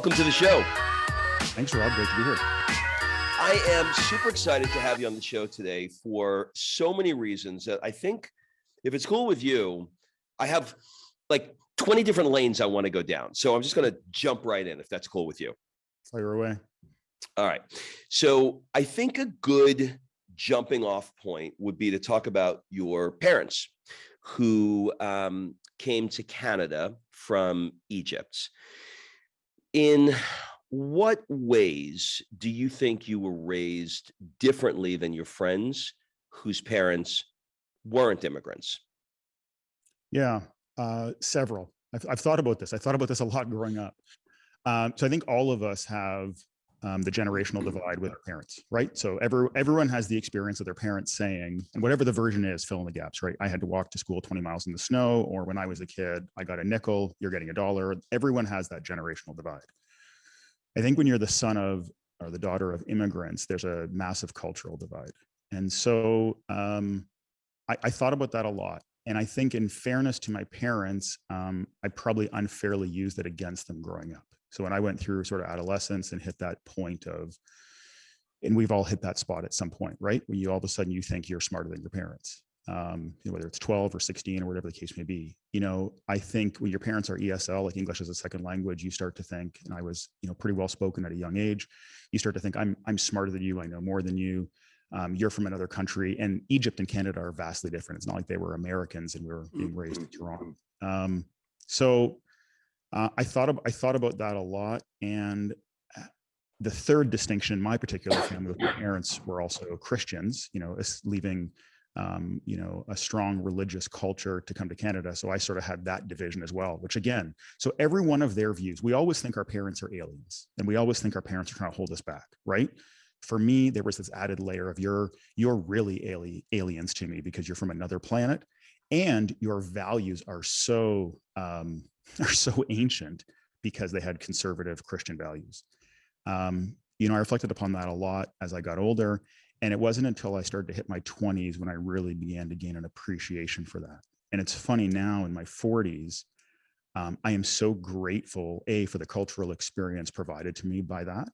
welcome to the show. Thanks, Rob. Great to be here. I am super excited to have you on the show today for so many reasons that I think, if it's cool with you, I have like 20 different lanes I want to go down. So I'm just going to jump right in if that's cool with you. Fire away. All right. So I think a good jumping off point would be to talk about your parents who came to Canada from Egypt. In what ways do you think you were raised differently than your friends whose parents weren't immigrants? Yeah, several. I've thought about this. I thought about this a lot growing up. So I think all of us have the generational divide with our parents, right? So everyone has the experience of their parents saying, and whatever the version is, fill in the gaps, right? I had to walk to school 20 miles in the snow, or when I was a kid, I got a nickel, you're getting $1. Everyone has that generational divide. I think when you're the son of or the daughter of immigrants, there's a massive cultural divide. And so I thought about that a lot. And I think in fairness to my parents, I probably unfairly used it against them growing up. So when I went through sort of adolescence and hit that point of, and we've all hit that spot at some point, right? Where you all of a sudden you think you're smarter than your parents, whether it's 12 or 16 or whatever the case may be. I think when your parents are ESL, like English as a second language, you start to think, and I was, pretty well spoken at a young age, you start to think I'm smarter than you, I know more than you. You're from another country, and Egypt and Canada are vastly different. It's not like they were Americans and we were being raised in Toronto. So I thought about that a lot. And the third distinction in my particular family with my parents were also Christians, leaving, a strong religious culture to come to Canada. So I sort of had that division as well, which again, so every one of their views, we always think our parents are aliens and we always think our parents are trying to hold us back, right? For me, there was this added layer of you're really aliens to me because you're from another planet, and your values are so ancient because they had conservative Christian values. I reflected upon that a lot as I got older, and it wasn't until I started to hit my 20s when I really began to gain an appreciation for that. And it's funny now in my 40s, I am so grateful, for the cultural experience provided to me by that.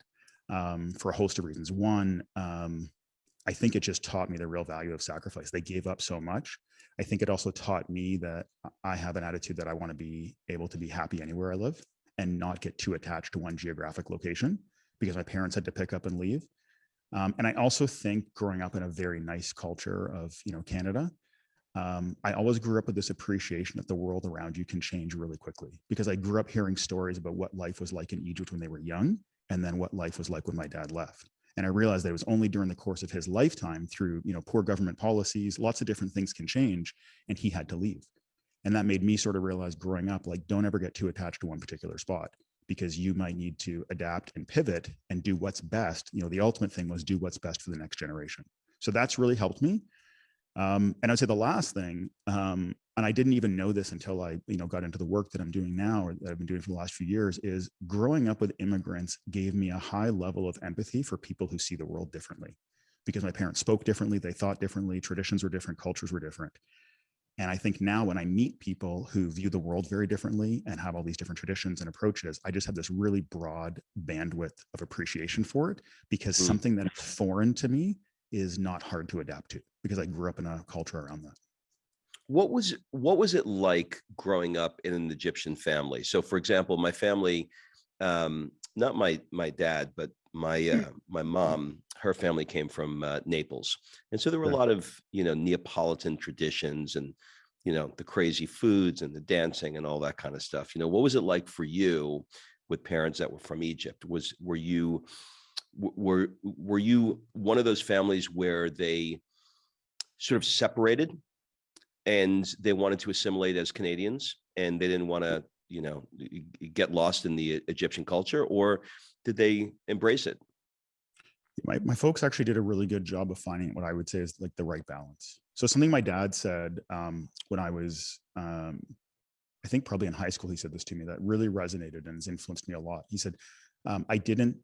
For a host of reasons. One, I think it just taught me the real value of sacrifice. They gave up so much. I think it also taught me that I have an attitude that I want to be able to be happy anywhere I live and not get too attached to one geographic location because my parents had to pick up and leave. And I also think growing up in a very nice culture of, Canada, I always grew up with this appreciation that the world around you can change really quickly because I grew up hearing stories about what life was like in Egypt when they were young, and then what life was like when my dad left. And I realized that it was only during the course of his lifetime through, poor government policies, lots of different things can change, and he had to leave. And that made me sort of realize growing up, like, don't ever get too attached to one particular spot because you might need to adapt and pivot and do what's best. The ultimate thing was do what's best for the next generation. So that's really helped me. And I'd say the last thing, and I didn't even know this until I, got into the work that I'm doing now, or that I've been doing for the last few years, is growing up with immigrants gave me a high level of empathy for people who see the world differently, because my parents spoke differently, they thought differently, traditions were different, cultures were different. And I think now when I meet people who view the world very differently and have all these different traditions and approaches, I just have this really broad bandwidth of appreciation for it, because something that is foreign to me is not hard to adapt to because I grew up in a culture around that. What was it like growing up in an Egyptian family? So, for example, my family, not my dad, but my mom, her family came from Naples, and so there were a lot of Neapolitan traditions and the crazy foods and the dancing and all that kind of stuff. What was it like for you with parents that were from Egypt? Were you one of those families where they sort of separated and they wanted to assimilate as Canadians and they didn't want to, get lost in the Egyptian culture, or did they embrace it? My folks actually did a really good job of finding what I would say is like the right balance. So something my dad said when I was, I think probably in high school, he said this to me that really resonated and has influenced me a lot. He said,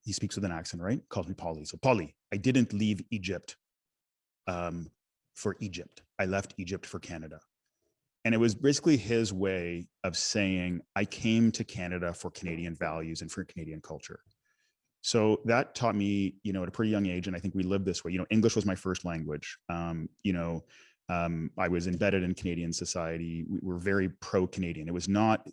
he speaks with an accent, right? Calls me Polly. So Polly, I didn't leave Egypt for Egypt. I left Egypt for Canada. And it was basically his way of saying, I came to Canada for Canadian values and for Canadian culture. So that taught me, at a pretty young age, and I think we lived this way. English was my first language. I was embedded in Canadian society. We were very pro-Canadian. It was not,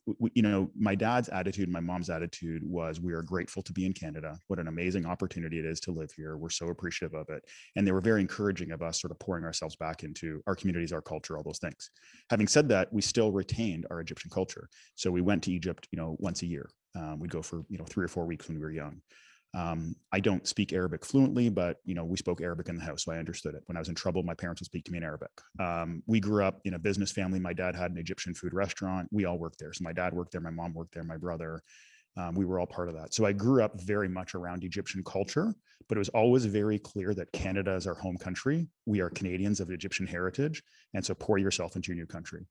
my dad's attitude, my mom's attitude was, we are grateful to be in Canada. What an amazing opportunity it is to live here. We're so appreciative of it. And they were very encouraging of us sort of pouring ourselves back into our communities, our culture, all those things. Having said that, we still retained our Egyptian culture. So we went to Egypt, once a year. We'd go for, 3 or 4 weeks when we were young. I don't speak Arabic fluently, but we spoke Arabic in the house, so I understood it. When I was in trouble, my parents would speak to me in Arabic. We grew up in a business family. My dad had an Egyptian food restaurant. We all worked there. So my dad worked there, my mom worked there, my brother. We were all part of that. So I grew up very much around Egyptian culture, but it was always very clear that Canada is our home country. We are Canadians of Egyptian heritage, and so pour yourself into your new country.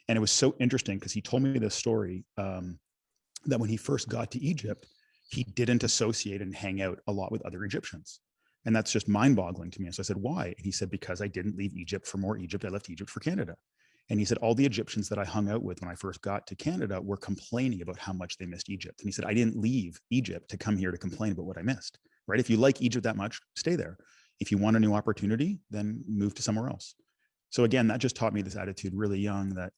And it was so interesting because he told me this story that when he first got to Egypt, he didn't associate and hang out a lot with other Egyptians. And that's just mind-boggling to me. And so I said, why? And he said, because I didn't leave Egypt for more Egypt. I left Egypt for Canada. And he said, all the Egyptians that I hung out with when I first got to Canada were complaining about how much they missed Egypt. And he said, I didn't leave Egypt to come here to complain about what I missed, right? If you like Egypt that much, stay there. If you want a new opportunity, then move to somewhere else. So again, that just taught me this attitude really young that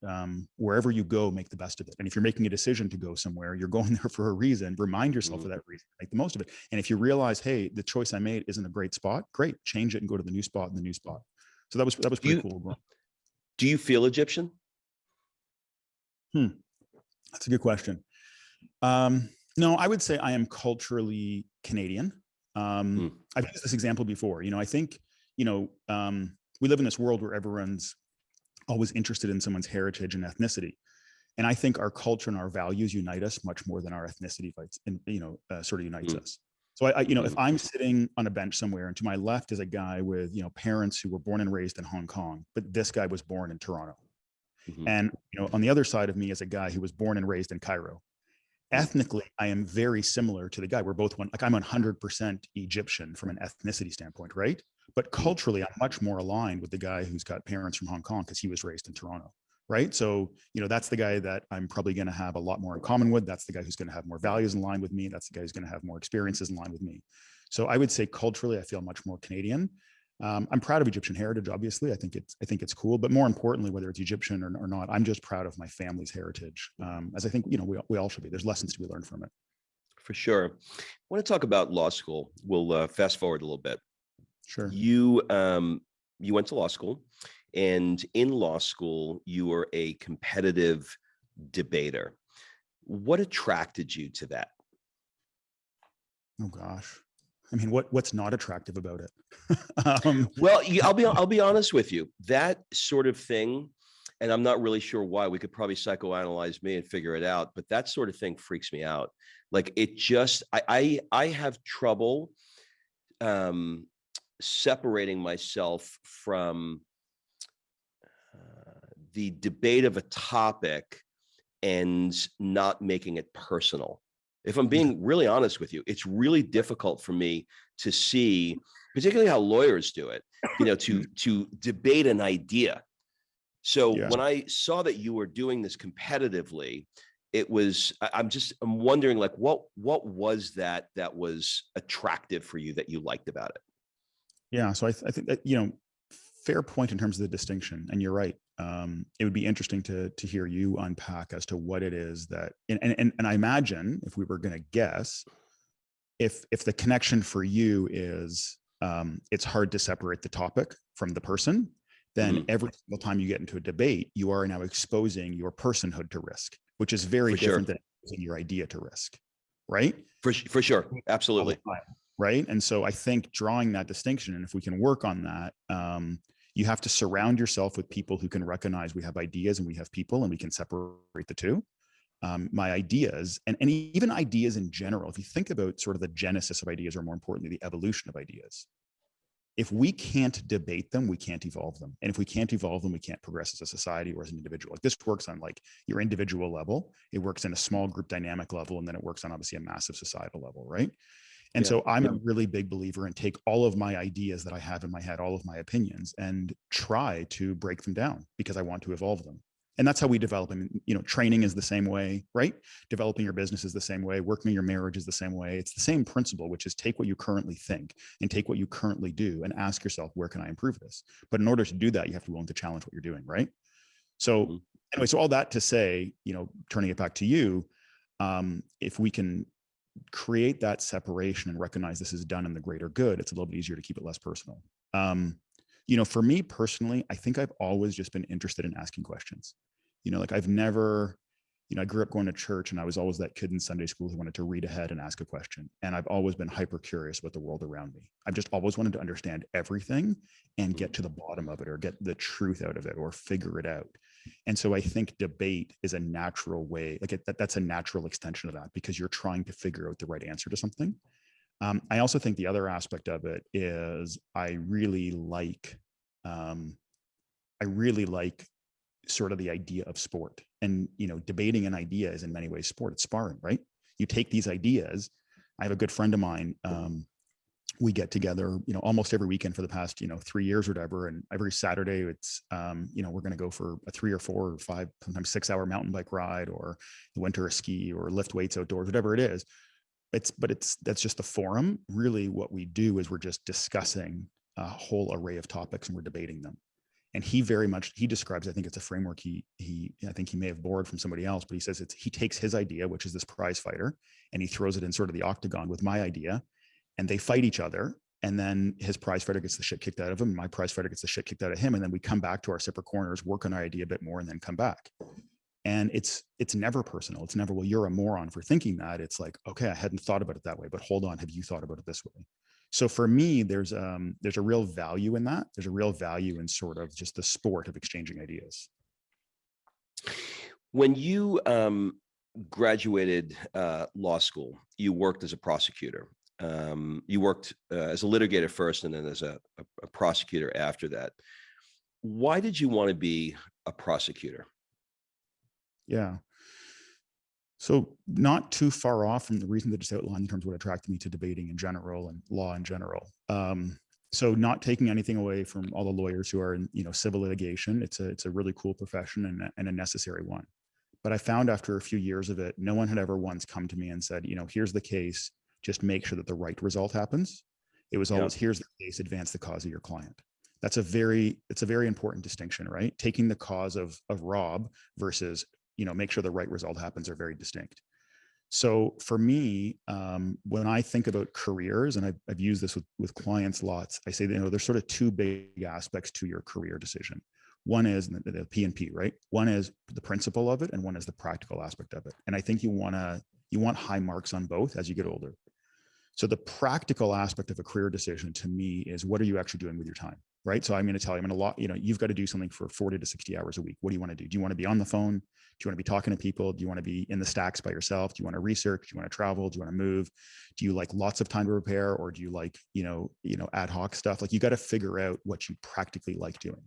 wherever you go, make the best of it. And if you're making a decision to go somewhere, you're going there for a reason, remind yourself of that reason, make the most of it. And if you realize, hey, the choice I made isn't a great spot, great, change it and go to the new spot and the new spot. So that was pretty cool. Do you feel Egyptian? That's a good question. No, I would say I am culturally Canadian. I've used this example before. I think, we live in this world where everyone's always interested in someone's heritage and ethnicity. And I think our culture and our values unite us much more than our ethnicity fights and, sort of unites us. So if I'm sitting on a bench somewhere and to my left is a guy with, parents who were born and raised in Hong Kong, but this guy was born in Toronto. And, on the other side of me is a guy who was born and raised in Cairo. Ethnically, I am very similar to the guy. We're both I'm 100% Egyptian from an ethnicity standpoint, right? But culturally, I'm much more aligned with the guy who's got parents from Hong Kong because he was raised in Toronto, right? So, that's the guy that I'm probably going to have a lot more in common with. That's the guy who's going to have more values in line with me. That's the guy who's going to have more experiences in line with me. So I would say culturally, I feel much more Canadian. I'm proud of Egyptian heritage, obviously. I think it's cool, but more importantly, whether it's Egyptian or not, I'm just proud of my family's heritage. As I think, we all should be. There's lessons to be learned from it. For sure. I want to talk about law school. We'll fast forward a little bit. Sure. You went to law school, and in law school, you were a competitive debater. What attracted you to that? Oh gosh. I mean, what's not attractive about it? Well, I'll be honest with you. That sort of thing, and I'm not really sure why. We could probably psychoanalyze me and figure it out, but that sort of thing freaks me out. Like it just, I have trouble separating myself from the debate of a topic and not making it personal. If I'm being really honest with you, it's really difficult for me to see, particularly how lawyers do it, to debate an idea. So when I saw that you were doing this competitively, I'm wondering, like, what was that was attractive for you that you liked about it? Yeah. So I think that, fair point in terms of the distinction. And you're right. It would be interesting to hear you unpack as to what it is that, and I imagine if we were going to guess, if the connection for you is it's hard to separate the topic from the person, then every single time you get into a debate, you are now exposing your personhood to risk, which is very different than exposing your idea to risk, right? For sure. Absolutely. Right. And so I think drawing that distinction, and if we can work on that, you have to surround yourself with people who can recognize we have ideas and we have people and we can separate the two. My ideas and even ideas in general, if you think about sort of the genesis of ideas, or more importantly, the evolution of ideas, if we can't debate them, we can't evolve them. And if we can't evolve them, we can't progress as a society or as an individual. Like this works on like your individual level. It works in a small group dynamic level. And then it works on obviously a massive societal level, right? And so I'm a really big believer in take all of my ideas that I have in my head, all of my opinions, and try to break them down because I want to evolve them. And that's how we develop. I mean, training is the same way, right? Developing your business is the same way. Working your marriage is the same way. It's the same principle, which is take what you currently think and take what you currently do and ask yourself, where can I improve this? But in order to do that, you have to be willing to challenge what you're doing, right? So anyway, so all that to say, turning it back to you, if we can create that separation and recognize this is done in the greater good, it's a little bit easier to keep it less personal. For me personally, I think I've always just been interested in asking questions. Like I've never, I grew up going to church and I was always that kid in Sunday school who wanted to read ahead and ask a question. And I've always been hyper curious about the world around me. I've just always wanted to understand everything and get to the bottom of it or get the truth out of it or figure it out. And so I think debate is a natural way, like that's a natural extension of that because you're trying to figure out the right answer to something. I also think the other aspect of it is I really like sort of the idea of sport. And debating an idea is in many ways sport. It's sparring, right? You take these ideas. I have a good friend of mine. We get together, almost every weekend for the past, 3 years or whatever. And every Saturday it's, we're going to go for a 3 or 4 or 5, sometimes 6 hour mountain bike ride, or the winter a ski, or lift weights outdoors, whatever it is. That's just the forum. Really what we do is we're just discussing a whole array of topics and we're debating them. And he describes, I think it's a framework I think he may have borrowed from somebody else, but he says he takes his idea, which is this prize fighter, and he throws it in sort of the octagon with my idea, and they fight each other. And then his prize fighter gets the shit kicked out of him. And my prize fighter gets the shit kicked out of him. And then we come back to our separate corners, work on our idea a bit more, and then come back. And it's never personal. It's never, well, you're a moron for thinking that. It's like, okay, I hadn't thought about it that way, but hold on, have you thought about it this way? So for me, there's a real value in that. There's a real value in sort of just the sport of exchanging ideas. When you graduated law school, you worked as a prosecutor. You worked as a litigator first and then as a prosecutor after that. Why did you want to be a prosecutor? Yeah. So not too far off from the reason that just outlined in terms of what attracted me to debating in general and law in general. So not taking anything away from all the lawyers who are in, civil litigation. It's a really cool profession and a necessary one. But I found after a few years of it, no one had ever once come to me and said, here's the case, just make sure that the right result happens. It was always, here's the case, advance the cause of your client. It's a very important distinction, right? Taking the cause of Rob versus, make sure the right result happens are very distinct. So for me, when I think about careers, and I've used this with clients lots, I say, there's sort of two big aspects to your career decision. One is the P&P, right? One is the principle of it, and one is the practical aspect of it. And I think you want high marks on both as you get older. So the practical aspect of a career decision to me is, what are you actually doing with your time, right? So I'm going to tell you, you've got to do something for 40 to 60 hours a week. What do you want to do? Do you want to be on the phone? Do you want to be talking to people? Do you want to be in the stacks by yourself? Do you want to research? Do you want to travel? Do you want to move? Do you like lots of time to prepare, or do you like, ad hoc stuff? Like, you got to figure out what you practically like doing.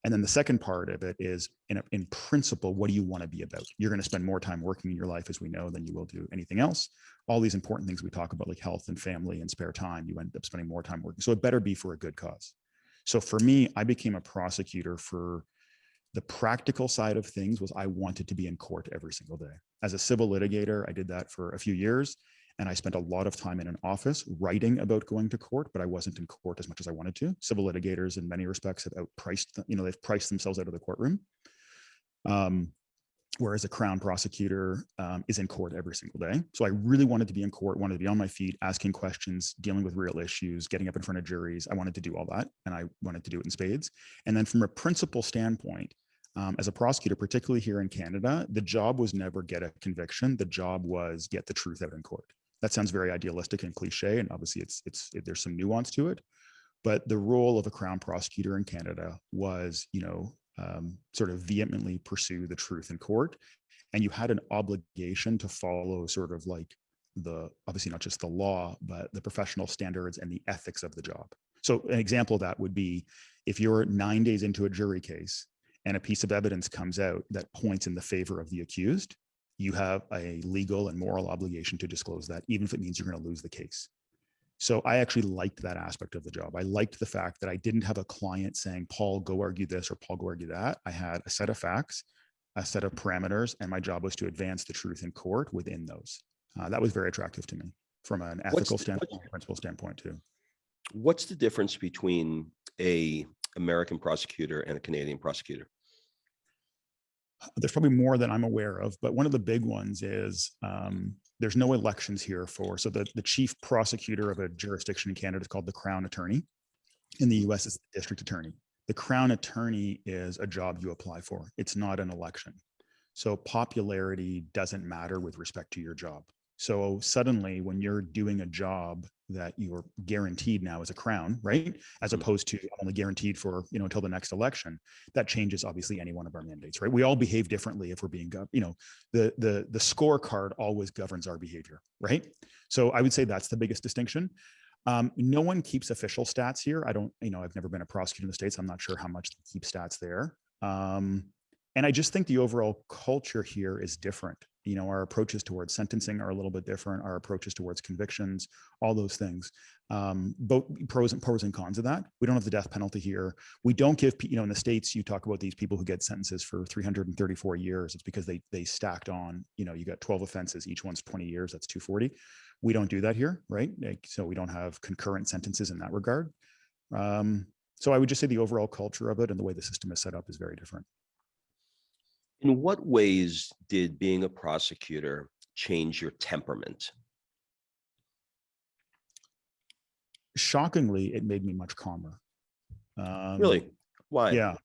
And then the second part of it is, in principle, what do you want to be about? You're going to spend more time working in your life, as we know, than you will do anything else. All these important things we talk about, like health and family and spare time, you end up spending more time working. So it better be for a good cause. So for me, I became a prosecutor for the practical side of things. Was I wanted to be in court every single day. As a civil litigator, I did that for a few years. And I spent a lot of time in an office writing about going to court, but I wasn't in court as much as I wanted to. Civil litigators, in many respects, have outpriced, they've priced themselves out of the courtroom. Whereas a Crown prosecutor is in court every single day. So I really wanted to be in court, wanted to be on my feet, asking questions, dealing with real issues, getting up in front of juries. I wanted to do all that, and I wanted to do it in spades. And then from a principle standpoint, as a prosecutor, particularly here in Canada, the job was never get a conviction. The job was get the truth out in court. That sounds very idealistic and cliche, and obviously there's some nuance to it. But the role of a Crown prosecutor in Canada was, sort of vehemently pursue the truth in court. And you had an obligation to follow sort of like obviously not just the law, but the professional standards and the ethics of the job. So an example of that would be, if you're 9 days into a jury case and a piece of evidence comes out that points in the favor of the accused, you have a legal and moral obligation to disclose that, even if it means you're going to lose the case. So I actually liked that aspect of the job. I liked the fact that I didn't have a client saying, Paul, go argue this, or Paul, go argue that. I had a set of facts, a set of parameters, and my job was to advance the truth in court within those. That was very attractive to me from an ethical standpoint, principle standpoint too. What's the difference between a American prosecutor and a Canadian prosecutor? There's probably more than I'm aware of, but one of the big ones is there's no elections here for, so the chief prosecutor of a jurisdiction in Canada is called the Crown Attorney. In the US, it's the district attorney. The Crown Attorney is a job you apply for. It's not an election. So popularity doesn't matter with respect to your job. So suddenly when you're doing a job that you're guaranteed now as a crown, right? As opposed to only guaranteed for, until the next election, that changes obviously any one of our mandates, right? We all behave differently if we're being, the scorecard always governs our behavior, right? So I would say that's the biggest distinction. No one keeps official stats here. I've never been a prosecutor in the States. I'm not sure how much they keep stats there. And I just think the overall culture here is different. Our approaches towards sentencing are a little bit different. Our approaches towards convictions, all those things, both pros and cons of that. We don't have the death penalty here. We don't give, in the States, you talk about these people who get sentences for 334 years. It's because they stacked on, you got 12 offenses, each one's 20 years, that's 240. We don't do that here, right? So we don't have concurrent sentences in that regard. So I would just say the overall culture of it and the way the system is set up is very different. In what ways did being a prosecutor change your temperament? Shockingly, it made me much calmer. Really? Why? Yeah.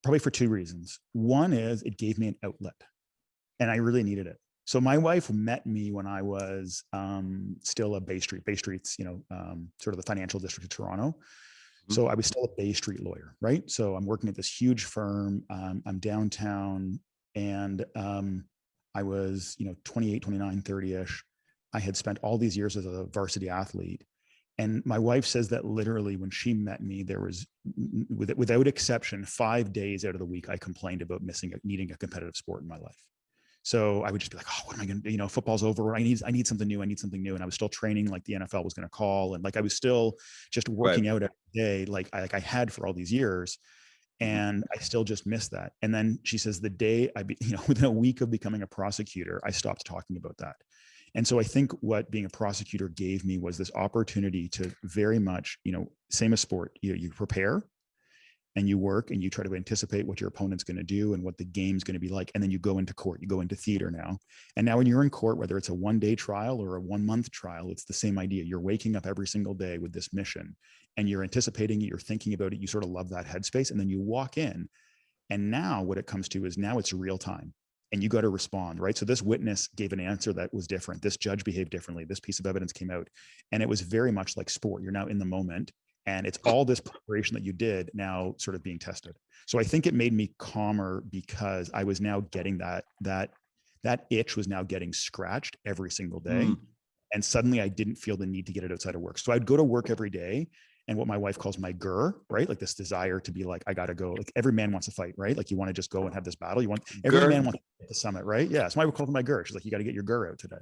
Probably for two reasons. One is it gave me an outlet, and I really needed it. So my wife met me when I was still a Bay Street's, sort of the financial district of Toronto. So I was still a Bay Street lawyer, right? So I'm working at this huge firm. I'm downtown, and I was, 28, 29, 30-ish. I had spent all these years as a varsity athlete. And my wife says that literally when she met me, there was, without exception, 5 days out of the week, I complained about needing a competitive sport in my life. So I would just be like, oh, what am I going to do? Football's over. I need something new. I need something new. And I was still training like the NFL was going to call. And like, I was still just working out every day, like I had for all these years. And I still just missed that. And then she says, the day within a week of becoming a prosecutor, I stopped talking about that. And so I think what being a prosecutor gave me was this opportunity to very much, same as sport, you prepare, and you work and you try to anticipate what your opponent's going to do and what the game's going to be like. And then you go into court, you go into theater now. And now when you're in court, whether it's a 1-day trial or a 1-month trial, it's the same idea. You're waking up every single day with this mission and you're anticipating it, you're thinking about it. You sort of love that headspace. And then you walk in, and now what it comes to is now it's real time and you got to respond, right? So this witness gave an answer that was different. This judge behaved differently. This piece of evidence came out, and it was very much like sport. You're now in the moment. And it's all this preparation that you did now sort of being tested. So I think it made me calmer because I was now getting that itch was now getting scratched every single day. And suddenly I didn't feel the need to get it outside of work. So I'd go to work every day, and what my wife calls my grr, right? Like this desire to be like, I got to go. Like every man wants to fight, right? Like you want to just go and have this battle. Every man wants to get the summit, right? Yeah. So my wife calls it my grr. She's like, you got to get your grr out today.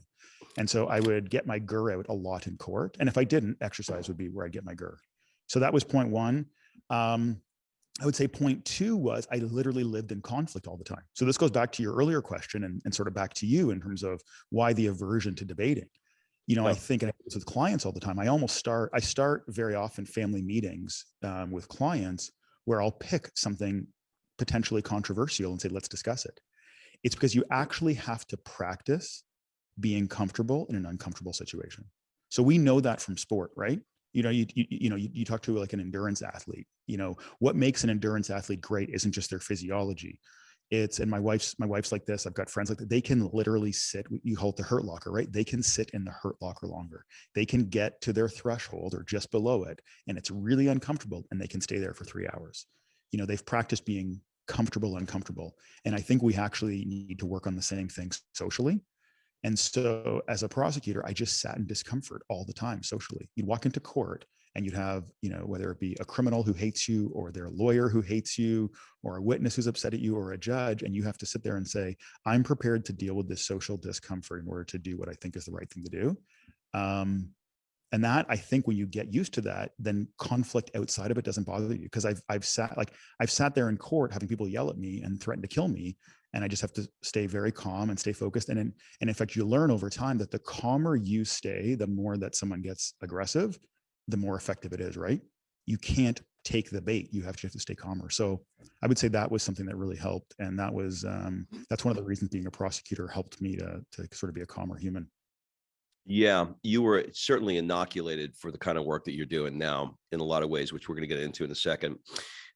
And so I would get my grr out a lot in court. And if I didn't, exercise would be where I get my grr. So that was point one. I would say point two was I literally lived in conflict all the time. So this goes back to your earlier question and sort of back to you in terms of why the aversion to debating. I think, and I do this with clients all the time, I start very often family meetings with clients where I'll pick something potentially controversial and say, let's discuss it. It's because you actually have to practice being comfortable in an uncomfortable situation. So we know that from sport, right? You talk to like an endurance athlete, what makes an endurance athlete great isn't just their physiology. And my wife's like this. I've got friends like that. They can literally sit, you hold the hurt locker, right? They can sit in the hurt locker longer. They can get to their threshold or just below it. And it's really uncomfortable, and they can stay there for 3 hours. They've practiced being comfortable, uncomfortable. And I think we actually need to work on the same things socially. And so as a prosecutor, I just sat in discomfort all the time socially. You'd walk into court and you'd have, whether it be a criminal who hates you or their lawyer who hates you or a witness who's upset at you or a judge. And you have to sit there and say, I'm prepared to deal with this social discomfort in order to do what I think is the right thing to do. And that, I think, when you get used to that, then conflict outside of it doesn't bother you. Because I've sat there in court having people yell at me and threaten to kill me, and I just have to stay very calm and stay focused. And in fact, you learn over time that the calmer you stay, the more that someone gets aggressive, the more effective it is. Right? You can't take the bait. You have to stay calmer. So I would say that was something that really helped, and that was that's one of the reasons being a prosecutor helped me to sort of be a calmer human. Yeah, you were certainly inoculated for the kind of work that you're doing now in a lot of ways, which we're going to get into in a second.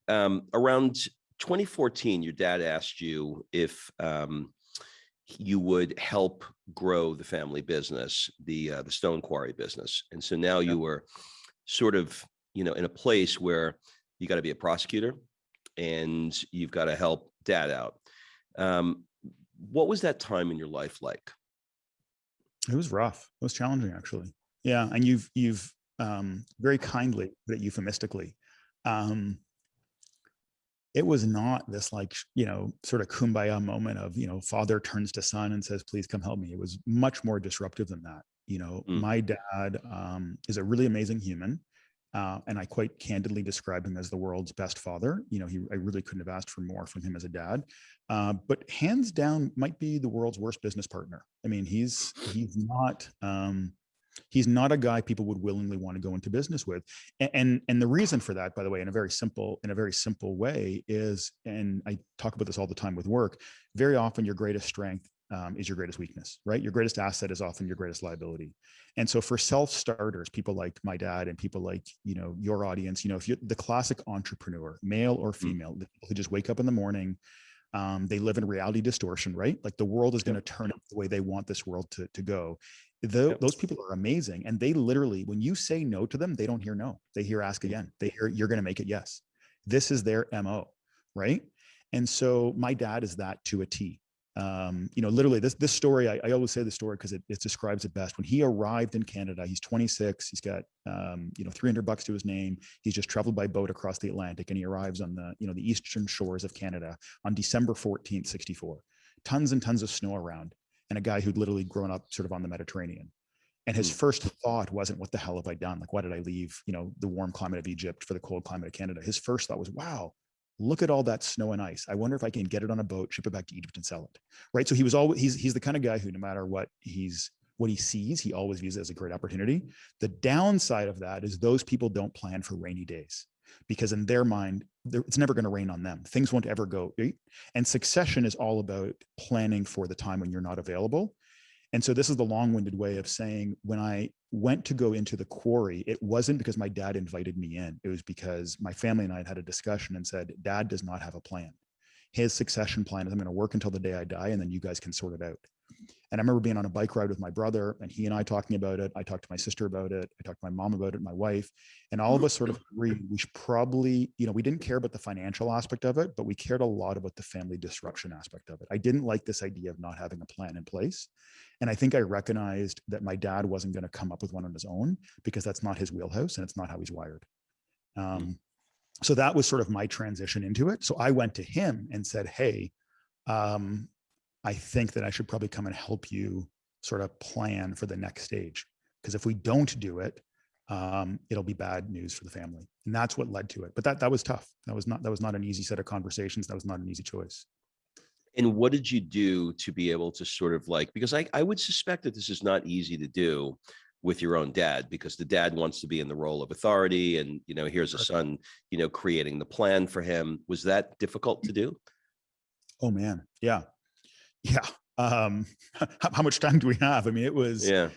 Around 2014, your dad asked you if you would help grow the family business, the stone quarry business. And so now you were sort of, in a place where you got to be a prosecutor and you've got to help dad out. What was that time in your life like? It was rough. It was challenging, actually. Yeah, and you've very kindly put it euphemistically. It was not this sort of kumbaya moment of father turns to son and says, "Please come help me." It was much more disruptive than that. My dad is a really amazing human. And I quite candidly describe him as the world's best father. I really couldn't have asked for more from him as a dad. But hands down, might be the world's worst business partner. I mean, he's not a guy people would willingly want to go into business with. And the reason for that, by the way, in a very simple way is, and I talk about this all the time with work, very often your greatest strength is your greatest weakness, right? Your greatest asset is often your greatest liability. And so for self-starters, people like my dad and people like, your audience, if you're the classic entrepreneur, male or female, who just wake up in the morning, they live in reality distortion, right? Like the world is going to turn out the way they want this world to go. Those people are amazing. And they literally, when you say no to them, they don't hear no. They hear ask again. They hear you're going to make it yes. This is their MO, right? And so my dad is that to a T. Literally this story, I always say the story because it describes it best. When he arrived in Canada, he's 26, he's got, $300 to his name. He's just traveled by boat across the Atlantic, and he arrives on the eastern shores of Canada on December 14th, 64, tons and tons of snow around, and a guy who'd literally grown up sort of on the Mediterranean. And his first thought wasn't, what the hell have I done? Like, why did I leave, the warm climate of Egypt for the cold climate of Canada? His first thought was, wow, look at all that snow and ice. I wonder if I can get it on a boat, ship it back to Egypt and sell it. Right. So he's the kind of guy who, no matter what he sees, he always views it as a great opportunity. The downside of that is those people don't plan for rainy days, because in their mind, it's never going to rain on them. Things won't ever go. Right? And succession is all about planning for the time when you're not available. And so this is the long-winded way of saying, when I went to go into the quarry, it wasn't because my dad invited me in. It was because my family and I had a discussion and said, Dad does not have a plan. His succession plan is, I'm going to work until the day I die, and then you guys can sort it out. And I remember being on a bike ride with my brother, and he and I talking about it. I talked to my sister about it. I talked to my mom about it, my wife, and all of us sort of agreed we should probably, we didn't care about the financial aspect of it, but we cared a lot about the family disruption aspect of it. I didn't like this idea of not having a plan in place. And I think I recognized that my dad wasn't going to come up with one on his own, because that's not his wheelhouse and it's not how he's wired. So that was sort of my transition into it. So I went to him and said, hey, I think that I should probably come and help you sort of plan for the next stage. Because if we don't do it, it'll be bad news for the family. And that's what led to it. But that was tough. That was not an easy set of conversations. That was not an easy choice. And what did you do to be able to sort of because I would suspect that this is not easy to do with your own dad, because the dad wants to be in the role of authority, and, here's a son, creating the plan for him. Was that difficult to do? Oh man. Yeah. Yeah. How much time do we have? I mean, it was, I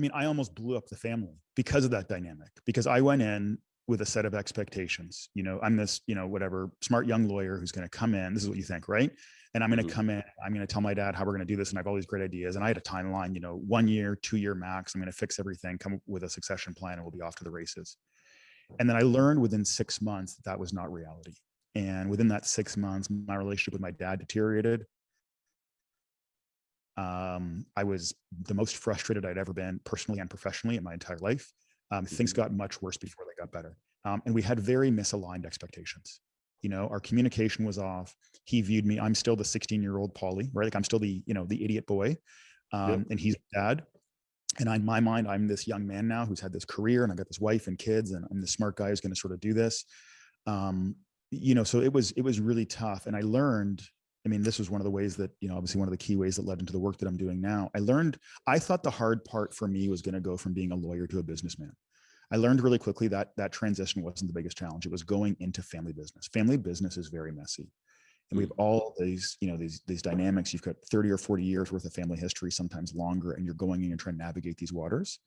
mean, I almost blew up the family because of that dynamic, because I went in with a set of expectations. I'm this, whatever smart young lawyer who's going to come in. This is what you think, right? And I'm going to come in, I'm going to tell my dad how we're going to do this. And I have all these great ideas. And I had a timeline, 1 year, 2 year max. I'm going to fix everything, come up with a succession plan, and we'll be off to the races. And then I learned within 6 months that was not reality. And within that 6 months, my relationship with my dad deteriorated. I was the most frustrated I'd ever been, personally and professionally, in my entire life. Things got much worse before they got better. And we had very misaligned expectations. Our communication was off. He viewed me, I'm still the 16-year-old Polly, right? Like I'm still the, the idiot boy. Yep. and he's dad. And in my mind, I'm this young man now who's had this career, and I got this wife and kids, and I'm the smart guy who's going to sort of do this. Um, so it was really tough. And I learned, I mean, this was one of the ways that, obviously one of the key ways that led into the work that I'm doing now. I thought the hard part for me was going to go from being a lawyer to a businessman. I learned really quickly that that transition wasn't the biggest challenge. It was going into family business. Family business is very messy. And we have all these, these dynamics. You've got 30 or 40 years worth of family history, sometimes longer, and you're going in and trying to navigate these waters.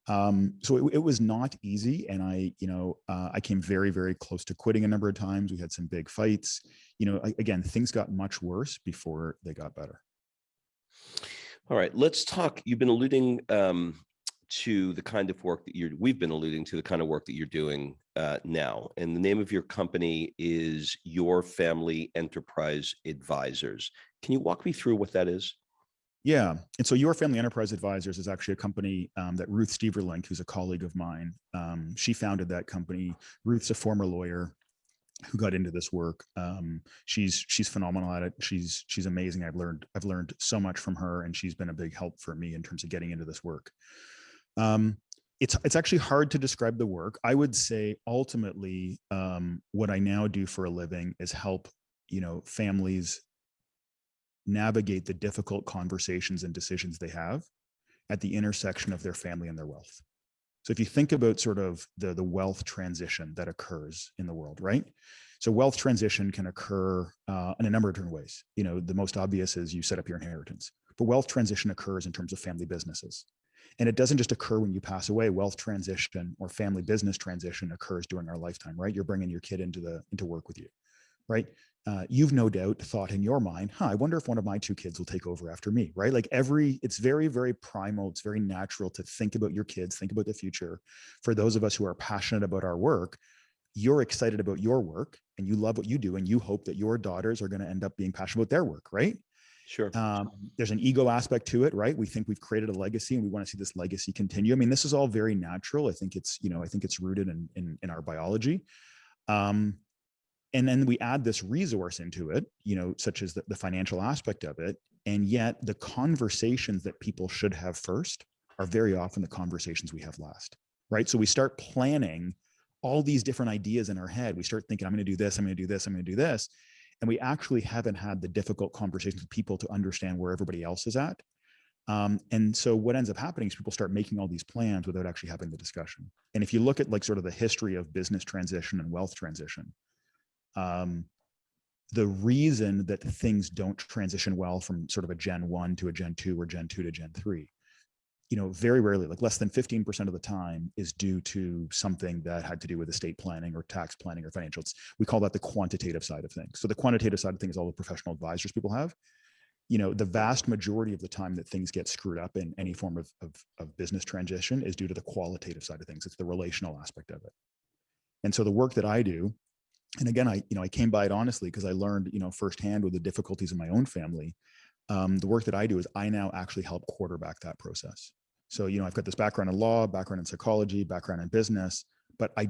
So it was not easy. And I came very, very close to quitting a number of times. We had some big fights. Again, things got much worse before they got better. All right, let's talk. You've been alluding to the kind of work that we've been alluding to the kind of work that you're doing now. And the name of your company is Your Family Enterprise Advisors. Can you walk me through what that is? Yeah. And so Your Family Enterprise Advisors is actually a company that Ruth Steverlink, who's a colleague of mine, she founded that company. Ruth's a former lawyer who got into this work. She's phenomenal at it. She's amazing. I've learned so much from her, and she's been a big help for me in terms of getting into this work. It's actually hard to describe the work. I would say ultimately, what I now do for a living is help, families navigate the difficult conversations and decisions they have at the intersection of their family and their wealth. So if you think about sort of the wealth transition that occurs in the world, right? So wealth transition can occur in a number of different ways. The most obvious is you set up your inheritance, but wealth transition occurs in terms of family businesses. And it doesn't just occur when you pass away. Wealth transition or family business transition occurs during our lifetime, right? You're bringing your kid into work with you, right? You've no doubt thought in your mind, I wonder if one of my two kids will take over after me, right? It's very, very primal. It's very natural to think about your kids, think about the future. For those of us who are passionate about our work, you're excited about your work and you love what you do, and you hope that your daughters are going to end up being passionate about their work, right? Sure. There's an ego aspect to it, right? We think we've created a legacy and we want to see this legacy continue. I mean, this is all very natural. I think it's rooted in our biology. And then we add this resource into it, such as the financial aspect of it. And yet the conversations that people should have first are very often the conversations we have last, right? So we start planning all these different ideas in our head. We start thinking, I'm going to do this, I'm going to do this, I'm going to do this. And we actually haven't had the difficult conversations with people to understand where everybody else is at. And so what ends up happening is people start making all these plans without actually having the discussion. And if you look at sort of the history of business transition and wealth transition, the reason that things don't transition well from sort of a Gen 1 to a Gen 2 or Gen 2 to Gen 3, very rarely, less than 15% of the time, is due to something that had to do with estate planning or tax planning or financials. We call that the quantitative side of things. So the quantitative side of things is all the professional advisors people have. The vast majority of the time that things get screwed up in any form of business transition is due to the qualitative side of things. It's the relational aspect of it. And so the work that I do, and again, I came by it honestly because I learned, firsthand with the difficulties in my own family. The work that I do is I now actually help quarterback that process. So, I've got this background in law, background in psychology, background in business, but I